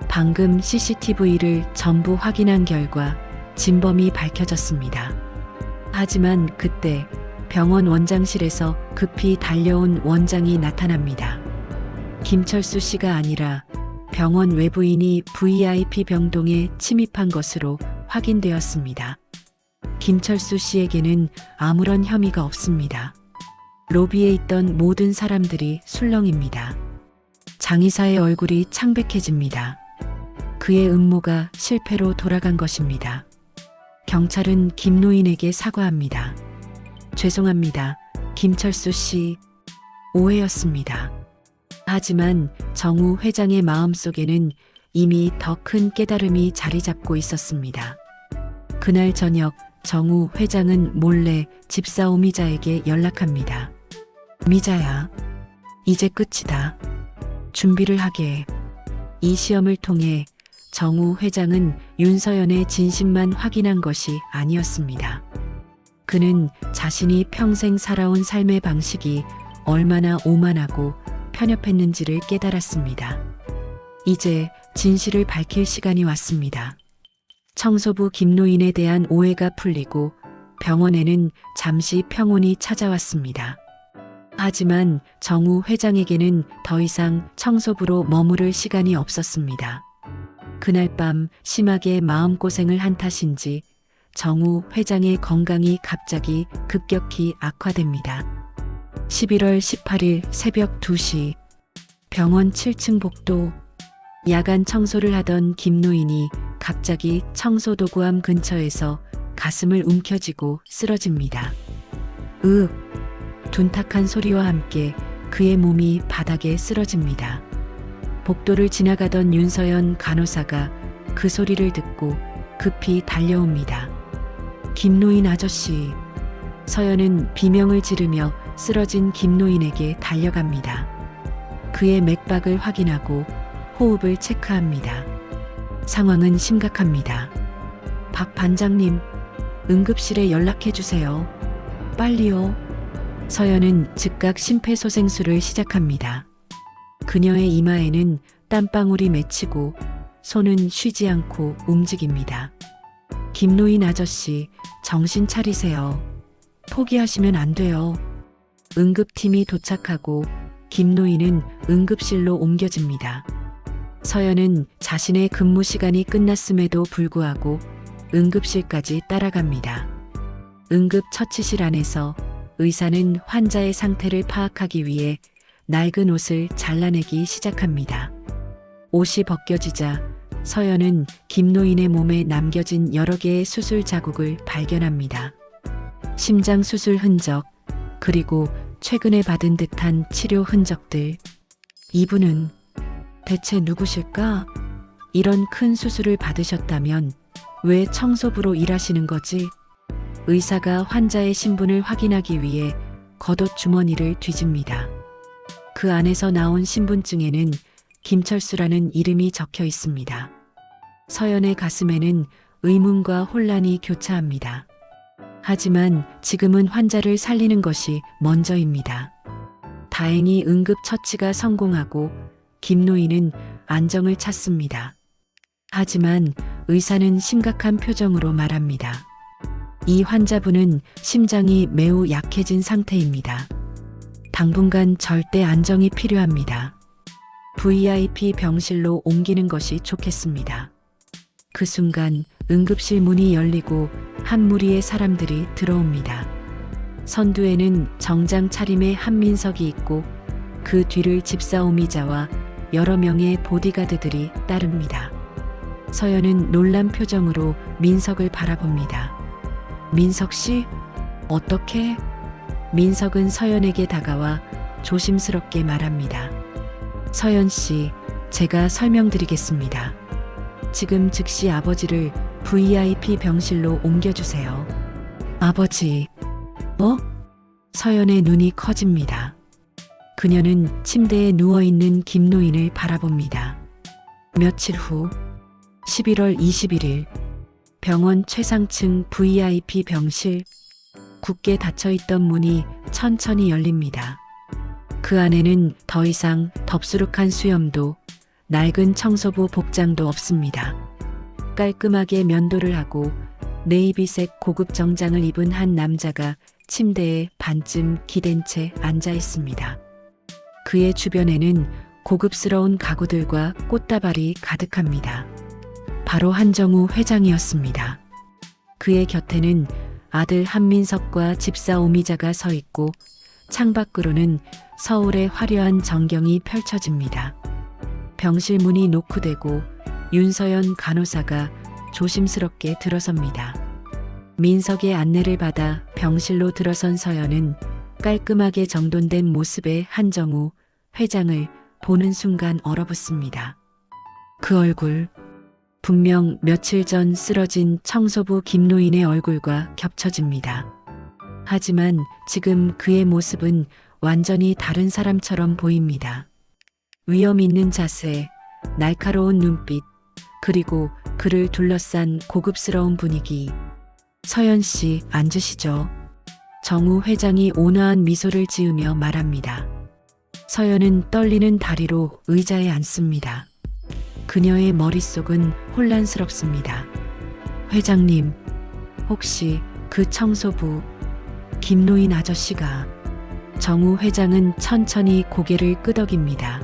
방금 CCTV를 전부 확인한 결과 진범이 밝혀졌습니다. 하지만 그때 병원 원장실에서 급히 달려온 원장이 나타납니다. 김철수 씨가 아니라 병원 외부인이 VIP 병동에 침입한 것으로 확인되었습니다. 김철수 씨에게는 아무런 혐의가 없습니다. 로비에 있던 모든 사람들이 술렁입니다. 장의사의 얼굴이 창백해집니다. 그의 음모가 실패로 돌아간 것입니다. 경찰은 김노인에게 사과합니다. 죄송합니다. 김철수 씨, 오해였습니다. 하지만 정우 회장의 마음속에는 이미 더 큰 깨달음이 자리 잡고 있었습니다. 그날 저녁 정우 회장은 몰래 집사오 미자에게 연락합니다. 미자야, 이제 끝이다. 준비를 하게 해. 이 시험을 통해 정우 회장은 윤서연의 진심만 확인한 것이 아니었습니다. 그는 자신이 평생 살아온 삶의 방식이 얼마나 오만하고 편협했는지를 깨달았습니다. 이제 진실을 밝힐 시간이 왔습니다. 청소부 김노인에 대한 오해가 풀리고 병원에는 잠시 평온이 찾아왔습니다. 하지만 정우 회장에게는 더 이상 청소부로 머무를 시간이 없었습니다. 그날 밤 심하게 마음고생을 한 탓인지 정우 회장의 건강이 갑자기 급격히 악화됩니다. 11월 18일 새벽 2시 병원 7층 복도. 야간 청소를 하던 김노인이 갑자기 청소도구함 근처에서 가슴을 움켜쥐고 쓰러집니다. 으윽! 둔탁한 소리와 함께 그의 몸이 바닥에 쓰러집니다. 복도를 지나가던 윤서연 간호사가 그 소리를 듣고 급히 달려옵니다. 김노인 아저씨. 서연은 비명을 지르며 쓰러진 김노인에게 달려갑니다. 그의 맥박을 확인하고 호흡을 체크합니다. 상황은 심각합니다. 박 반장님, 응급실에 연락해 주세요. 빨리요. 서연은 즉각 심폐소생술을 시작합니다. 그녀의 이마에는 땀방울이 맺히고 손은 쉬지 않고 움직입니다. 김노인 아저씨, 정신 차리세요. 포기하시면 안 돼요. 응급팀이 도착하고 김노인은 응급실로 옮겨집니다. 서연은 자신의 근무 시간이 끝났음에도 불구하고 응급실까지 따라갑니다. 응급처치실 안에서 의사는 환자의 상태를 파악하기 위해 낡은 옷을 잘라내기 시작합니다. 옷이 벗겨지자 서연은 김노인의 몸에 남겨진 여러 개의 수술 자국을 발견합니다. 심장 수술 흔적, 그리고 최근에 받은 듯한 치료 흔적들. 이분은 대체 누구실까? 이런 큰 수술을 받으셨다면 왜 청소부로 일하시는 거지? 의사가 환자의 신분을 확인하기 위해 겉옷 주머니를 뒤집니다. 그 안에서 나온 신분증에는 김철수라는 이름이 적혀 있습니다. 서연의 가슴에는 의문과 혼란이 교차합니다. 하지만 지금은 환자를 살리는 것이 먼저입니다. 다행히 응급처치가 성공하고 김노인은 안정을 찾습니다. 하지만 의사는 심각한 표정으로 말합니다. 이 환자분은 심장이 매우 약해진 상태입니다. 당분간 절대 안정이 필요합니다. VIP 병실로 옮기는 것이 좋겠습니다. 그 순간 응급실 문이 열리고 한 무리의 사람들이 들어옵니다. 선두에는 정장 차림의 한민석이 있고 그 뒤를 집사 오미자와 여러 명의 보디가드들이 따릅니다. 서연은 놀란 표정으로 민석을 바라봅니다. 민석 씨, 어떻게? 민석은 서연에게 다가와 조심스럽게 말합니다. 서연 씨, 제가 설명드리겠습니다. 지금 즉시 아버지를 VIP 병실로 옮겨주세요. 아버지, 뭐? 서연의 눈이 커집니다. 그녀는 침대에 누워있는 김노인을 바라봅니다. 며칠 후 11월 21일 병원 최상층 VIP 병실. 굳게 닫혀있던 문이 천천히 열립니다. 그 안에는 더 이상 덥수룩한 수염도 낡은 청소부 복장도 없습니다. 깔끔하게 면도를 하고 네이비색 고급 정장을 입은 한 남자가 침대에 반쯤 기댄 채 앉아 있습니다. 그의 주변에는 고급스러운 가구들과 꽃다발이 가득합니다. 바로 한정우 회장이었습니다. 그의 곁에는 아들 한민석과 집사 오미자가 서 있고 창밖으로는 서울의 화려한 전경이 펼쳐집니다. 병실 문이 노크되고 윤서연 간호사가 조심스럽게 들어섭니다. 민석의 안내를 받아 병실로 들어선 서연은 깔끔하게 정돈된 모습의 한정우 회장을 보는 순간 얼어붙습니다. 그 얼굴, 분명 며칠 전 쓰러진 청소부 김노인의 얼굴과 겹쳐집니다. 하지만 지금 그의 모습은 완전히 다른 사람처럼 보입니다. 위험 있는 자세, 날카로운 눈빛, 그리고 그를 둘러싼 고급스러운 분위기. 서연 씨, 앉으시죠. 정우 회장이 온화한 미소를 지으며 말합니다. 서연은 떨리는 다리로 의자에 앉습니다. 그녀의 머릿속은 혼란스럽습니다. 회장님, 혹시 그 청소부 김노인 아저씨가... 정우 회장은 천천히 고개를 끄덕입니다.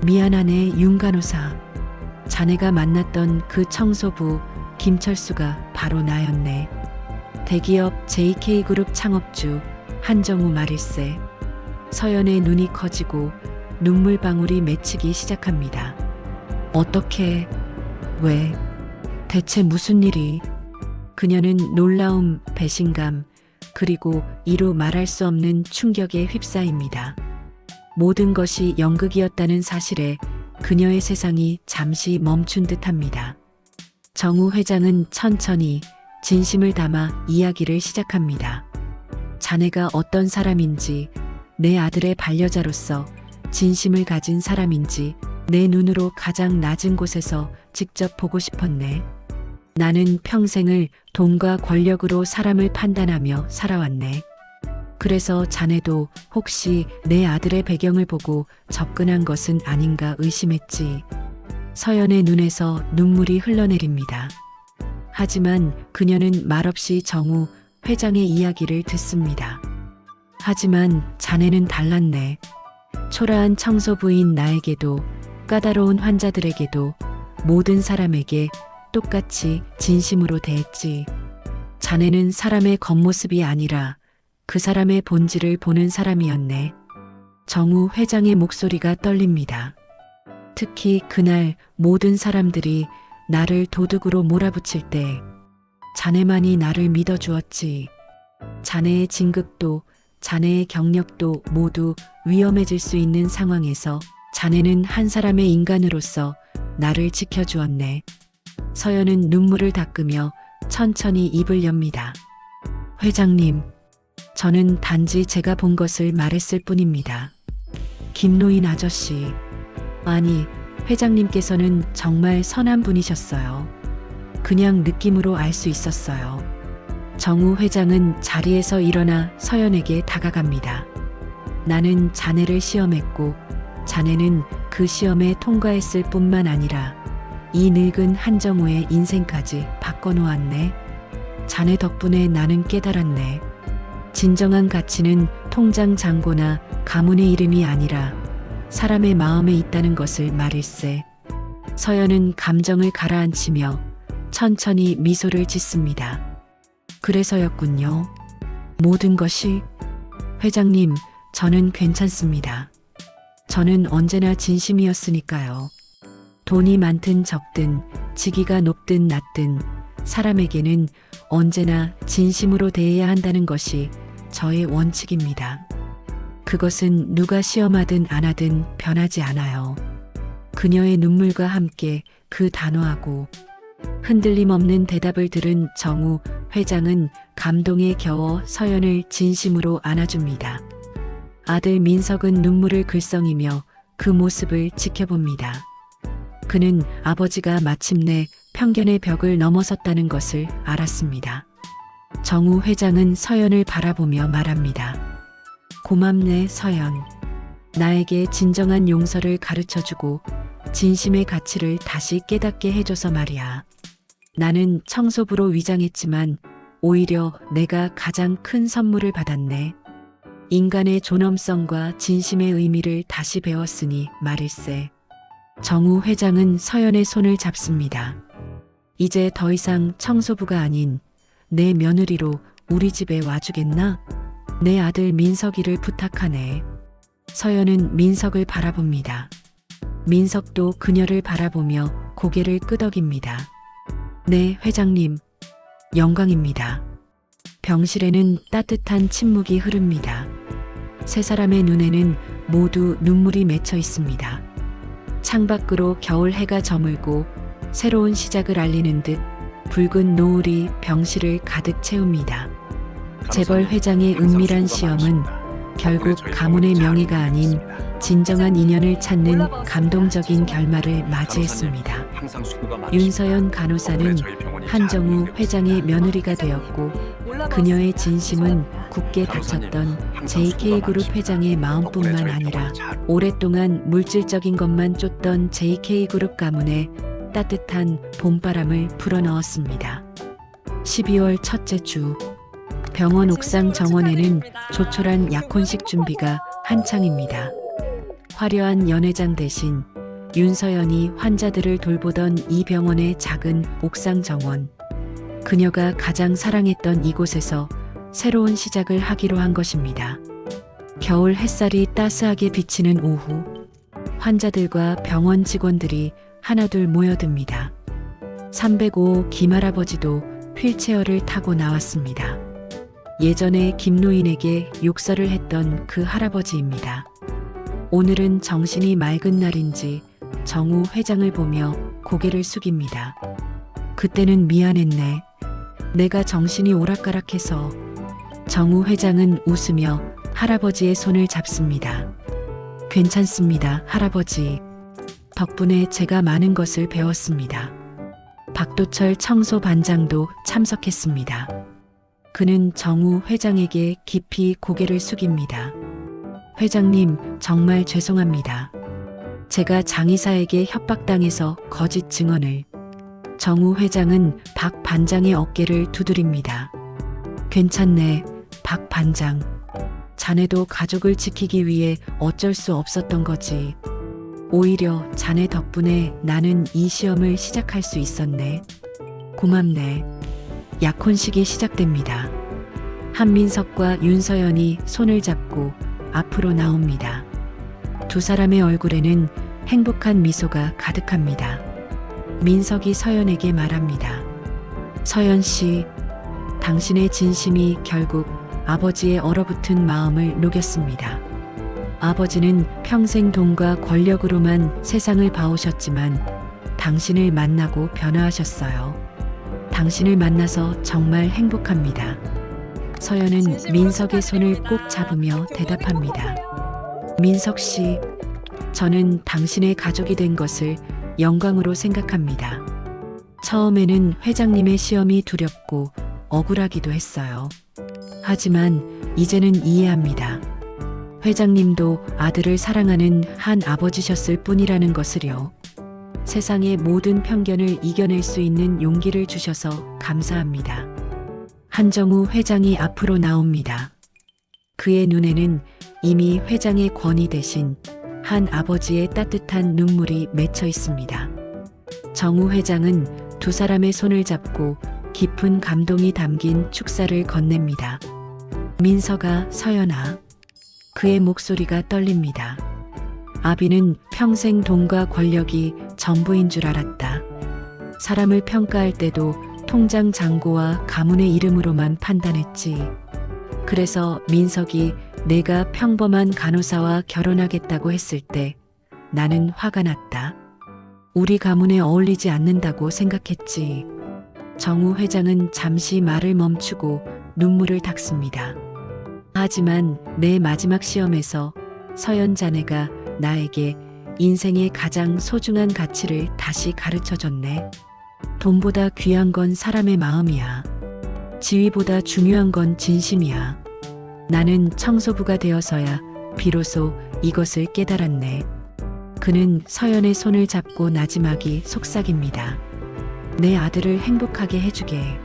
미안하네, 윤 간호사. 자네가 만났던 그 청소부 김철수가 바로 나였네. 대기업 JK그룹 창업주 한정우 말일세. 서연의 눈이 커지고 눈물방울이 맺히기 시작합니다. 어떻게, 왜, 대체 무슨 일이? 그녀는 놀라움, 배신감, 그리고 이루 말할 수 없는 충격에 휩싸입니다. 모든 것이 연극이었다는 사실에 그녀의 세상이 잠시 멈춘 듯합니다. 정우 회장은 천천히 진심을 담아 이야기를 시작합니다. 자네가 어떤 사람인지, 내 아들의 반려자로서 진심을 가진 사람인지 내 눈으로 가장 낮은 곳에서 직접 보고 싶었네. 나는 평생을 돈과 권력으로 사람을 판단하며 살아왔네. 그래서 자네도 혹시 내 아들의 배경을 보고 접근한 것은 아닌가 의심했지. 서연의 눈에서 눈물이 흘러내립니다. 하지만 그녀는 말없이 정우 회장의 이야기를 듣습니다. 하지만 자네는 달랐네. 초라한 청소부인 나에게도, 까다로운 환자들에게도, 모든 사람에게 똑같이 진심으로 대했지. 자네는 사람의 겉모습이 아니라 그 사람의 본질을 보는 사람이었네. 정우 회장의 목소리가 떨립니다. 특히 그날 모든 사람들이 나를 도둑으로 몰아붙일 때 자네만이 나를 믿어주었지. 자네의 진급도 자네의 경력도 모두 위험해질 수 있는 상황에서 자네는 한 사람의 인간으로서 나를 지켜주었네. 서연은 눈물을 닦으며 천천히 입을 엽니다. 회장님, 저는 단지 제가 본 것을 말했을 뿐입니다. 김노인 아저씨, 아니, 회장님께서는 정말 선한 분이셨어요. 그냥 느낌으로 알 수 있었어요. 정우 회장은 자리에서 일어나 서연에게 다가갑니다. 나는 자네를 시험했고 자네는 그 시험에 통과했을 뿐만 아니라 이 늙은 한정우의 인생까지 바꿔놓았네. 자네 덕분에 나는 깨달았네. 진정한 가치는 통장 잔고나 가문의 이름이 아니라 사람의 마음에 있다는 것을 말일세. 서연은 감정을 가라앉히며 천천히 미소를 짓습니다. 그래서였군요. 모든 것이. 회장님, 저는 괜찮습니다. 저는 언제나 진심이었으니까요. 돈이 많든 적든 직위가 높든 낮든 사람에게는 언제나 진심으로 대해야 한다는 것이 저의 원칙입니다. 그것은 누가 시험하든 안 하든 변하지 않아요. 그녀의 눈물과 함께 그 단호하고 흔들림 없는 대답을 들은 정우 회장은 감동에 겨워 서연을 진심으로 안아줍니다. 아들 민석은 눈물을 글썽이며 그 모습을 지켜봅니다. 그는 아버지가 마침내 편견의 벽을 넘어섰다는 것을 알았습니다. 정우 회장은 서연을 바라보며 말합니다. 고맙네, 서연. 나에게 진정한 용서를 가르쳐주고 진심의 가치를 다시 깨닫게 해줘서 말이야. 나는 청소부로 위장했지만 오히려 내가 가장 큰 선물을 받았네. 인간의 존엄성과 진심의 의미를 다시 배웠으니 말일세. 정우 회장은 서연의 손을 잡습니다. 이제 더 이상 청소부가 아닌 내 며느리로 우리 집에 와주겠나? 내 아들 민석이를 부탁하네. 서연은 민석을 바라봅니다. 민석도 그녀를 바라보며 고개를 끄덕입니다. 네, 회장님. 영광입니다. 병실에는 따뜻한 침묵이 흐릅니다. 세 사람의 눈에는 모두 눈물이 맺혀 있습니다. 창밖으로 겨울 해가 저물고 새로운 시작을 알리는 듯 붉은 노을이 병실을 가득 채웁니다. 재벌 회장의 은밀한 시험은 결국 가문의 명예가 아닌 진정한 인연을 찾는 감동적인 결말을 맞이했습니다. 윤서연 간호사는 한정우 회장의 며느리가 되었고 그녀의 진심은 굳게 닫혔던 JK그룹 회장의 마음뿐만 아니라 오랫동안 물질적인 것만 쫓던 JK그룹 가문에 따뜻한 봄바람을 불어넣었습니다. 12월 첫째 주 병원 옥상 정원에는 조촐한 약혼식 준비가 한창입니다. 화려한 연회장 대신 윤서연이 환자들을 돌보던 이 병원의 작은 옥상 정원. 그녀가 가장 사랑했던 이곳에서 새로운 시작을 하기로 한 것입니다. 겨울 햇살이 따스하게 비치는 오후, 환자들과 병원 직원들이 하나둘 모여듭니다. 305 김할아버지도 휠체어를 타고 나왔습니다. 예전에 김노인에게 욕설을 했던 그 할아버지입니다. 오늘은 정신이 맑은 날인지 정우 회장을 보며 고개를 숙입니다. 그때는 미안했네. 내가 정신이 오락가락해서. 정우 회장은 웃으며 할아버지의 손을 잡습니다. 괜찮습니다, 할아버지. 덕분에 제가 많은 것을 배웠습니다. 박도철 청소반장도 참석했습니다. 그는 정우 회장에게 깊이 고개를 숙입니다. 회장님, 정말 죄송합니다. 제가 장의사에게 협박당해서 거짓 증언을. 정우 회장은 박 반장의 어깨를 두드립니다. 괜찮네, 박 반장. 자네도 가족을 지키기 위해 어쩔 수 없었던 거지. 오히려 자네 덕분에 나는 이 시험을 시작할 수 있었네. 고맙네. 약혼식이 시작됩니다. 한민석과 윤서연이 손을 잡고 앞으로 나옵니다. 두 사람의 얼굴에는 행복한 미소가 가득합니다. 민석이 서연에게 말합니다. 서연 씨, 당신의 진심이 결국 아버지의 얼어붙은 마음을 녹였습니다. 아버지는 평생 돈과 권력으로만 세상을 봐오셨지만 당신을 만나고 변화하셨어요. 당신을 만나서 정말 행복합니다. 서연은 민석의 손을 꼭 잡으며 대답합니다. 민석 씨, 저는 당신의 가족이 된 것을 영광으로 생각합니다. 처음에는 회장님의 시험이 두렵고 억울하기도 했어요. 하지만 이제는 이해합니다. 회장님도 아들을 사랑하는 한 아버지셨을 뿐이라는 것을요. 세상의 모든 편견을 이겨낼 수 있는 용기를 주셔서 감사합니다. 한정우 회장이 앞으로 나옵니다. 그의 눈에는 이미 회장의 권위 대신 한 아버지의 따뜻한 눈물이 맺혀 있습니다. 정우 회장은 두 사람의 손을 잡고 깊은 감동이 담긴 축사를 건넵니다. 민서가 서연아. 그의 목소리가 떨립니다. 아비는 평생 돈과 권력이 전부인 줄 알았다. 사람을 평가할 때도 통장 잔고와 가문의 이름으로만 판단했지. 그래서 민석이 내가 평범한 간호사와 결혼하겠다고 했을 때 나는 화가 났다. 우리 가문에 어울리지 않는다고 생각했지. 정우 회장은 잠시 말을 멈추고 눈물을 닦습니다. 하지만 내 마지막 시험에서 서연 자네가 나에게 인생의 가장 소중한 가치를 다시 가르쳐줬네. 돈보다 귀한 건 사람의 마음이야. 지위보다 중요한 건 진심이야. 나는 청소부가 되어서야 비로소 이것을 깨달았네. 그는 서연의 손을 잡고 나지막이 속삭입니다. 내 아들을 행복하게 해주게.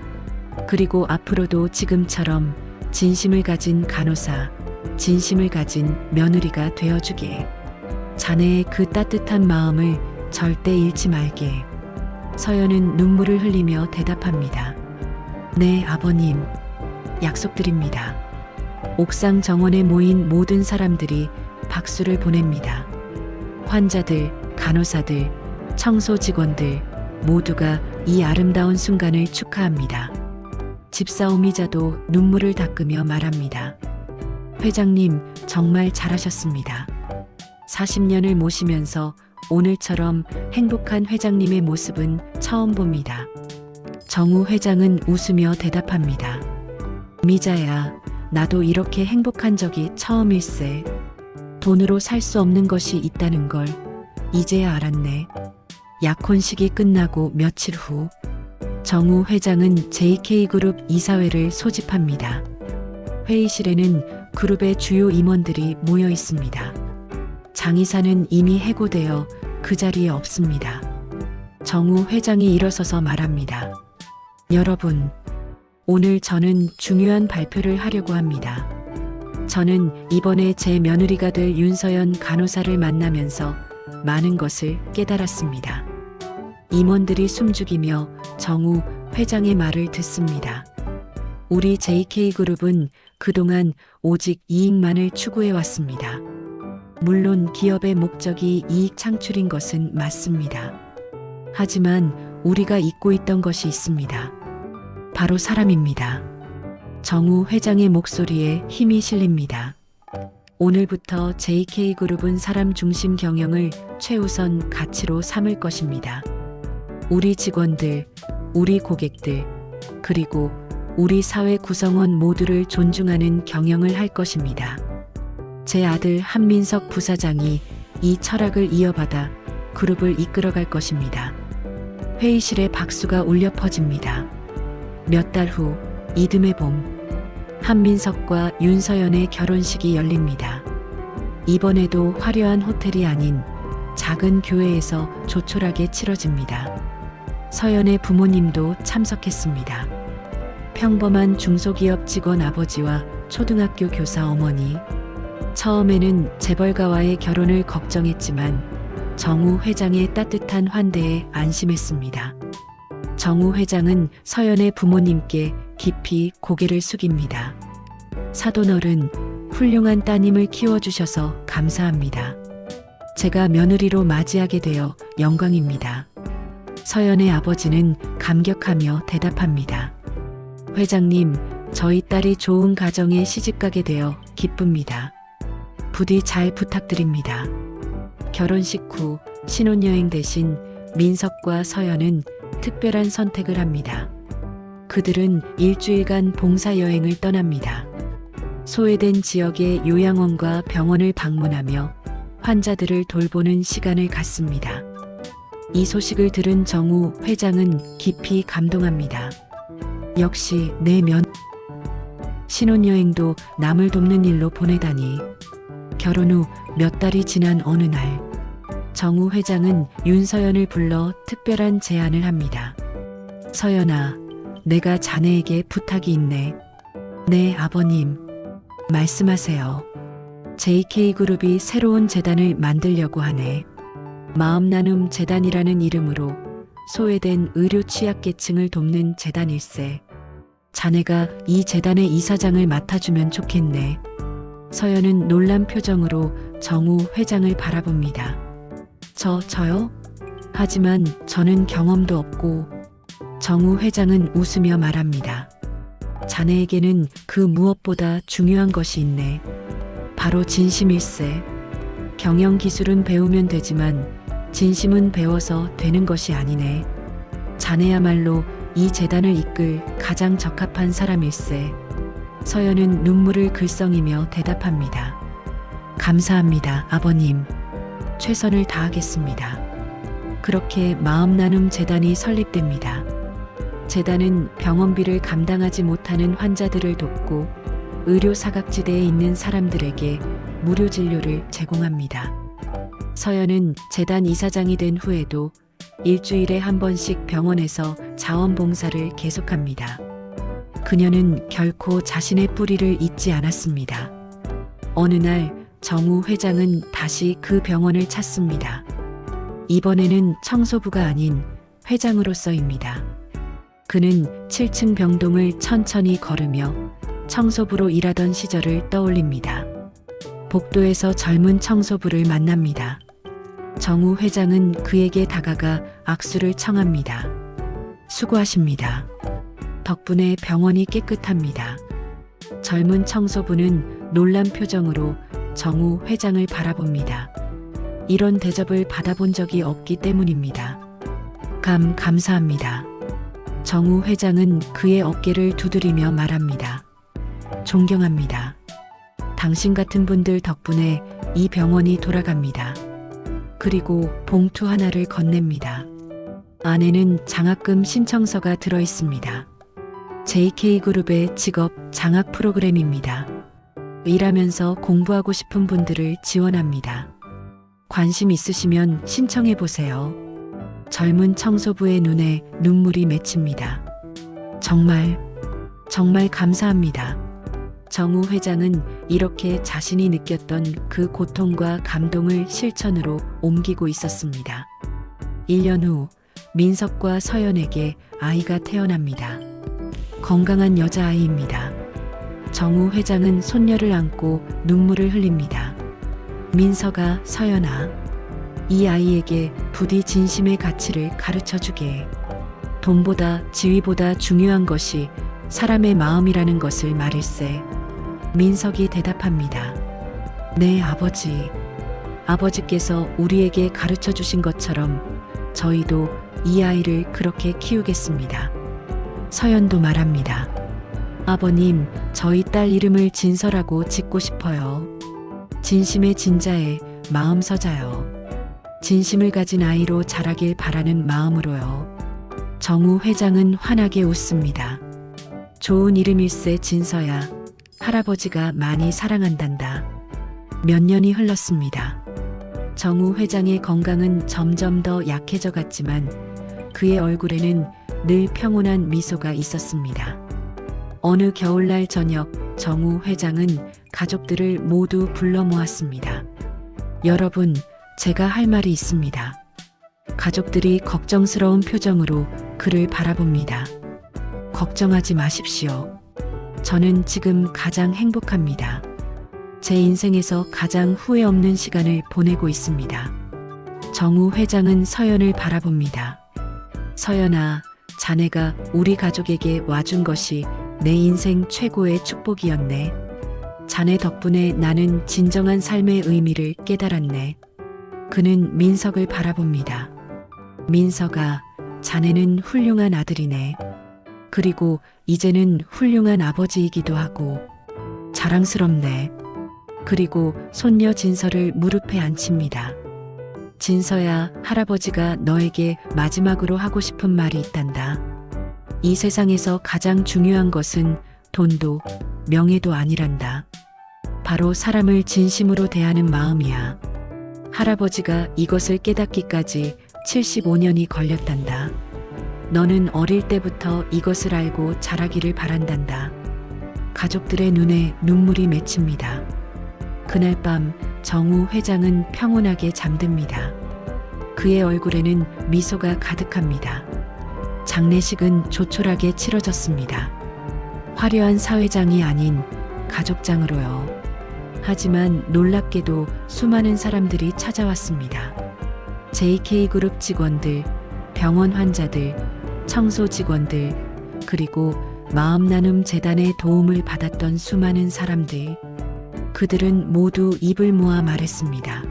그리고 앞으로도 지금처럼 진심을 가진 간호사, 진심을 가진 며느리가 되어주게. 자네의 그 따뜻한 마음을 절대 잃지 말게. 서연은 눈물을 흘리며 대답합니다. 네, 아버님. 약속드립니다. 옥상 정원에 모인 모든 사람들이 박수를 보냅니다. 환자들, 간호사들, 청소 직원들 모두가 이 아름다운 순간을 축하합니다. 집사오미자도 눈물을 닦으며 말합니다. 회장님, 정말 잘하셨습니다. 40년을 모시면서 오늘처럼 행복한 회장님의 모습은 처음 봅니다. 정우 회장은 웃으며 대답합니다. 미자야, 나도 이렇게 행복한 적이 처음일세. 돈으로 살 수 없는 것이 있다는 걸 이제야 알았네. 약혼식이 끝나고 며칠 후 정우 회장은 JK그룹 이사회를 소집합니다. 회의실에는 그룹의 주요 임원들이 모여 있습니다. 장 이사는 이미 해고되어 그 자리에 없습니다. 정우 회장이 일어서서 말합니다. 여러분, 오늘 저는 중요한 발표를 하려고 합니다. 저는 이번에 제 며느리가 될 윤서연 간호사를 만나면서 많은 것을 깨달았습니다. 임원들이 숨죽이며 정우 회장의 말을 듣습니다. 우리 JK그룹은 그동안 오직 이익만을 추구해 왔습니다. 물론 기업의 목적이 이익 창출인 것은 맞습니다. 하지만 우리가 잊고 있던 것이 있습니다. 바로 사람입니다. 정우 회장의 목소리에 힘이 실립니다. 오늘부터 JK그룹은 사람 중심 경영을 최우선 가치로 삼을 것입니다. 우리 직원들, 우리 고객들, 그리고 우리 사회 구성원 모두를 존중하는 경영을 할 것입니다. 제 아들 한민석 부사장이 이 철학을 이어받아 그룹을 이끌어갈 것입니다. 회의실에 박수가 울려 퍼집니다. 몇 달 후 이듬해 봄, 한민석과 윤서연의 결혼식이 열립니다. 이번에도 화려한 호텔이 아닌 작은 교회에서 조촐하게 치러집니다. 서연의 부모님도 참석했습니다. 평범한 중소기업 직원 아버지와 초등학교 교사 어머니. 처음에는 재벌가와의 결혼을 걱정했지만 정우 회장의 따뜻한 환대에 안심했습니다. 정우 회장은 서연의 부모님께 깊이 고개를 숙입니다. 사돈어른, 훌륭한 따님을 키워주셔서 감사합니다. 제가 며느리로 맞이하게 되어 영광입니다. 서연의 아버지는 감격하며 대답합니다. 회장님, 저희 딸이 좋은 가정에 시집가게 되어 기쁩니다. 부디 잘 부탁드립니다. 결혼식 후 신혼여행 대신 민석과 서연은 특별한 선택을 합니다. 그들은 일주일간 봉사여행을 떠납니다. 소외된 지역의 요양원과 병원을 방문하며 환자들을 돌보는 시간을 갖습니다. 이 소식을 들은 정우 회장은 깊이 감동합니다. 역시 내 신혼여행도 남을 돕는 일로 보내다니. 결혼 후 몇 달이 지난 어느 날, 정우 회장은 윤서연을 불러 특별한 제안을 합니다. 서연아, 내가 자네에게 부탁이 있네. 네, 아버님. 말씀하세요. JK그룹이 새로운 재단을 만들려고 하네. 마음나눔 재단이라는 이름으로 소외된 의료 취약계층을 돕는 재단일세. 자네가 이 재단의 이사장을 맡아주면 좋겠네. 서연은 놀란 표정으로 정우 회장을 바라봅니다. 저요? 하지만 저는 경험도 없고. 정우 회장은 웃으며 말합니다. 자네에게는 그 무엇보다 중요한 것이 있네. 바로 진심일세. 경영 기술은 배우면 되지만 진심은 배워서 되는 것이 아니네. 자네야말로 이 재단을 이끌 가장 적합한 사람일세. 서연은 눈물을 글썽이며 대답합니다. 감사합니다, 아버님. 최선을 다하겠습니다. 그렇게 마음나눔 재단이 설립됩니다. 재단은 병원비를 감당하지 못하는 환자들을 돕고 의료 사각지대에 있는 사람들에게 무료 진료를 제공합니다. 서연은 재단 이사장이 된 후에도 일주일에 한 번씩 병원에서 자원봉사를 계속합니다. 그녀는 결코 자신의 뿌리를 잊지 않았습니다. 어느 날 정우 회장은 다시 그 병원을 찾습니다. 이번에는 청소부가 아닌 회장으로서입니다. 그는 7층 병동을 천천히 걸으며 청소부로 일하던 시절을 떠올립니다. 복도에서 젊은 청소부를 만납니다. 정우 회장은 그에게 다가가 악수를 청합니다. 수고하십니다. 덕분에 병원이 깨끗합니다. 젊은 청소부는 놀란 표정으로 정우 회장을 바라봅니다. 이런 대접을 받아본 적이 없기 때문입니다. 감사합니다. 정우 회장은 그의 어깨를 두드리며 말합니다. 존경합니다. 당신 같은 분들 덕분에 이 병원이 돌아갑니다. 그리고 봉투 하나를 건넵니다. 안에는 장학금 신청서가 들어 있습니다. JK그룹의 직업 장학 프로그램입니다. 일하면서 공부하고 싶은 분들을 지원합니다. 관심 있으시면 신청해 보세요. 젊은 청소부의 눈에 눈물이 맺힙니다. 정말 감사합니다. 정우 회장은 이렇게 자신이 느꼈던 그 고통과 감동을 실천으로 옮기고 있었습니다. 1년 후 민석과 서연에게 아이가 태어납니다. 건강한 여자아이입니다. 정우 회장은 손녀를 안고 눈물을 흘립니다. 민석아, 서연아, 이 아이에게 부디 진심의 가치를 가르쳐 주게. 돈보다 지위보다 중요한 것이 사람의 마음이라는 것을 말일세. 민석이 대답합니다. 네, 아버지. 아버지께서 우리에게 가르쳐 주신 것처럼 저희도 이 아이를 그렇게 키우겠습니다. 서연도 말합니다. 아버님, 저희 딸 이름을 진서라고 짓고 싶어요. 진심의 진자에 마음 서자요. 진심을 가진 아이로 자라길 바라는 마음으로요. 정우 회장은 환하게 웃습니다. 좋은 이름일세, 진서야. 할아버지가 많이 사랑한단다. 몇 년이 흘렀습니다. 정우 회장의 건강은 점점 더 약해져 갔지만 그의 얼굴에는 늘 평온한 미소가 있었습니다. 어느 겨울날 저녁, 정우 회장은 가족들을 모두 불러 모았습니다. 여러분, 제가 할 말이 있습니다. 가족들이 걱정스러운 표정으로 그를 바라봅니다. 걱정하지 마십시오. 저는 지금 가장 행복합니다. 제 인생에서 가장 후회 없는 시간을 보내고 있습니다. 정우 회장은 서연을 바라봅니다. 서연아, 자네가 우리 가족에게 와준 것이 내 인생 최고의 축복이었네. 자네 덕분에 나는 진정한 삶의 의미를 깨달았네. 그는 민석을 바라봅니다. 민석아, 자네는 훌륭한 아들이네. 그리고 이제는 훌륭한 아버지이기도 하고 자랑스럽네. 그리고 손녀 진서를 무릎에 앉힙니다. 진서야, 할아버지가 너에게 마지막으로 하고 싶은 말이 있단다. 이 세상에서 가장 중요한 것은 돈도 명예도 아니란다. 바로 사람을 진심으로 대하는 마음이야. 할아버지가 이것을 깨닫기까지 75년이 걸렸단다. 너는 어릴 때부터 이것을 알고 자라기를 바란단다. 가족들의 눈에 눈물이 맺힙니다. 그날 밤 정우 회장은 평온하게 잠듭니다. 그의 얼굴에는 미소가 가득합니다. 장례식은 조촐하게 치러졌습니다. 화려한 사회장이 아닌 가족장으로요. 하지만 놀랍게도 수많은 사람들이 찾아왔습니다. JK그룹 직원들, 병원 환자들, 청소 직원들, 그리고 마음나눔 재단의 도움을 받았던 수많은 사람들. 그들은 모두 입을 모아 말했습니다.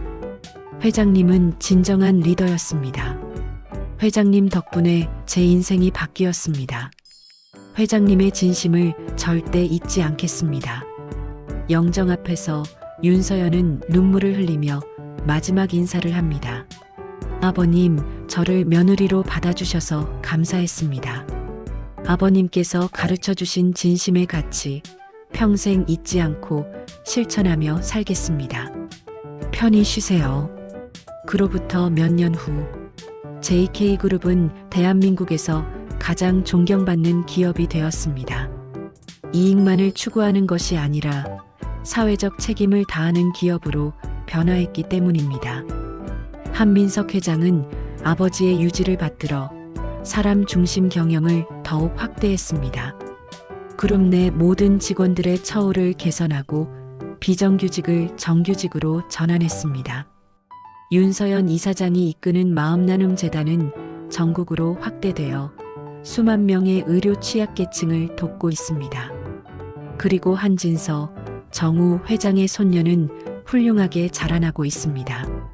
회장님은 진정한 리더였습니다. 회장님 덕분에 제 인생이 바뀌었습니다. 회장님의 진심을 절대 잊지 않겠습니다. 영정 앞에서 윤서연은 눈물을 흘리며 마지막 인사를 합니다. 아버님, 저를 며느리로 받아주셔서 감사했습니다. 아버님께서 가르쳐 주신 진심의 가치, 평생 잊지 않고 실천하며 살겠습니다. 편히 쉬세요. 그로부터 몇 년 후, JK그룹은 대한민국에서 가장 존경받는 기업이 되었습니다. 이익만을 추구하는 것이 아니라 사회적 책임을 다하는 기업으로 변화했기 때문입니다. 한민석 회장은 아버지의 유지를 받들어 사람 중심 경영을 더욱 확대했습니다. 그룹 내 모든 직원들의 처우를 개선하고 비정규직을 정규직으로 전환했습니다. 윤서연 이사장이 이끄는 마음나눔 재단은 전국으로 확대되어 수만 명의 의료 취약계층을 돕고 있습니다. 그리고 한진서, 정우 회장의 손녀는 훌륭하게 자라나고 있습니다.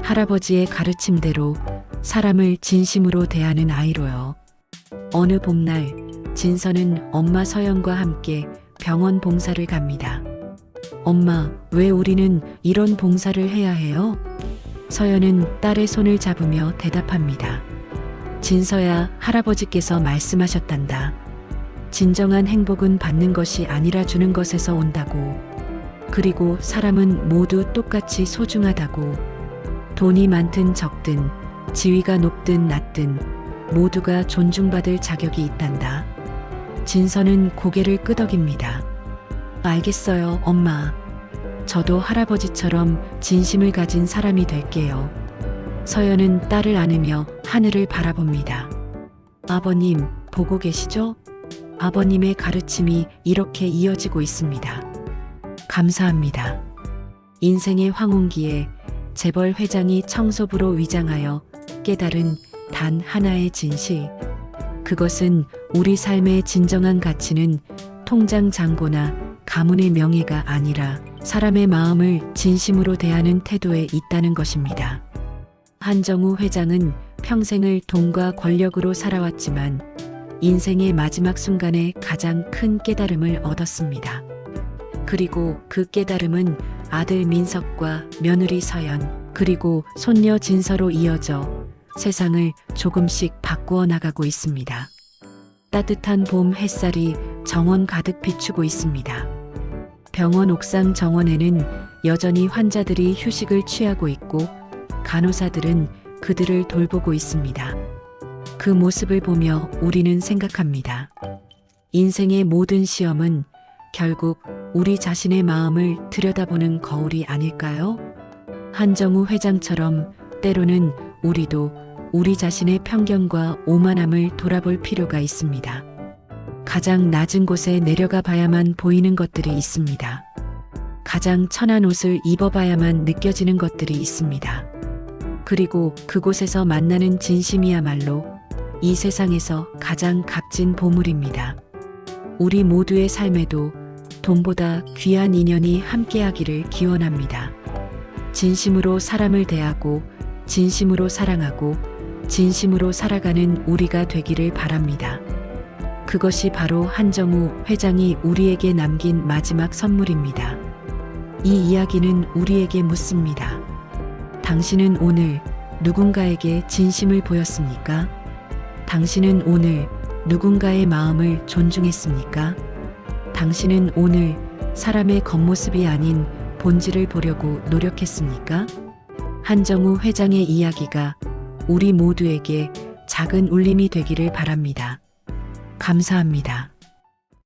할아버지의 가르침대로 사람을 진심으로 대하는 아이로요. 어느 봄날 진서는 엄마 서연과 함께 병원 봉사를 갑니다. 엄마, 왜 우리는 이런 봉사를 해야 해요? 서연은 딸의 손을 잡으며 대답합니다. 진서야, 할아버지께서 말씀하셨단다. 진정한 행복은 받는 것이 아니라 주는 것에서 온다고. 그리고 사람은 모두 똑같이 소중하다고. 돈이 많든 적든, 지위가 높든 낮든 모두가 존중받을 자격이 있단다. 진서는 고개를 끄덕입니다. 알겠어요, 엄마. 저도 할아버지처럼 진심을 가진 사람이 될게요. 서연은 딸을 안으며 하늘을 바라봅니다. 아버님, 보고 계시죠? 아버님의 가르침이 이렇게 이어지고 있습니다. 감사합니다. 인생의 황혼기에 재벌 회장이 청소부로 위장하여 깨달은 단 하나의 진실. 그것은 우리 삶의 진정한 가치는 통장 잔고나 가문의 명예가 아니라 사람의 마음을 진심으로 대하는 태도에 있다는 것입니다. 한정우 회장은 평생을 돈과 권력으로 살아왔지만 인생의 마지막 순간에 가장 큰 깨달음을 얻었습니다. 그리고 그 깨달음은 아들 민석과 며느리 서연, 그리고 손녀 진서로 이어져 세상을 조금씩 바꾸어 나가고 있습니다. 따뜻한 봄 햇살이 정원 가득 비추고 있습니다. 병원 옥상 정원에는 여전히 환자들이 휴식을 취하고 있고 간호사들은 그들을 돌보고 있습니다. 그 모습을 보며 우리는 생각합니다. 인생의 모든 시험은 결국 우리 자신의 마음을 들여다보는 거울이 아닐까요? 한정우 회장처럼 때로는 우리도 우리 자신의 편견과 오만함을 돌아볼 필요가 있습니다. 가장 낮은 곳에 내려가 봐야만 보이는 것들이 있습니다. 가장 천한 옷을 입어봐야만 느껴지는 것들이 있습니다. 그리고 그곳에서 만나는 진심이야말로 이 세상에서 가장 값진 보물입니다. 우리 모두의 삶에도 돈보다 귀한 인연이 함께하기를 기원합니다. 진심으로 사람을 대하고 진심으로 사랑하고 진심으로 살아가는 우리가 되기를 바랍니다. 그것이 바로 한정우 회장이 우리에게 남긴 마지막 선물입니다. 이 이야기는 우리에게 묻습니다. 당신은 오늘 누군가에게 진심을 보였습니까? 당신은 오늘 누군가의 마음을 존중했습니까? 당신은 오늘 사람의 겉모습이 아닌 본질을 보려고 노력했습니까? 한정우 회장의 이야기가 우리 모두에게 작은 울림이 되기를 바랍니다. 감사합니다.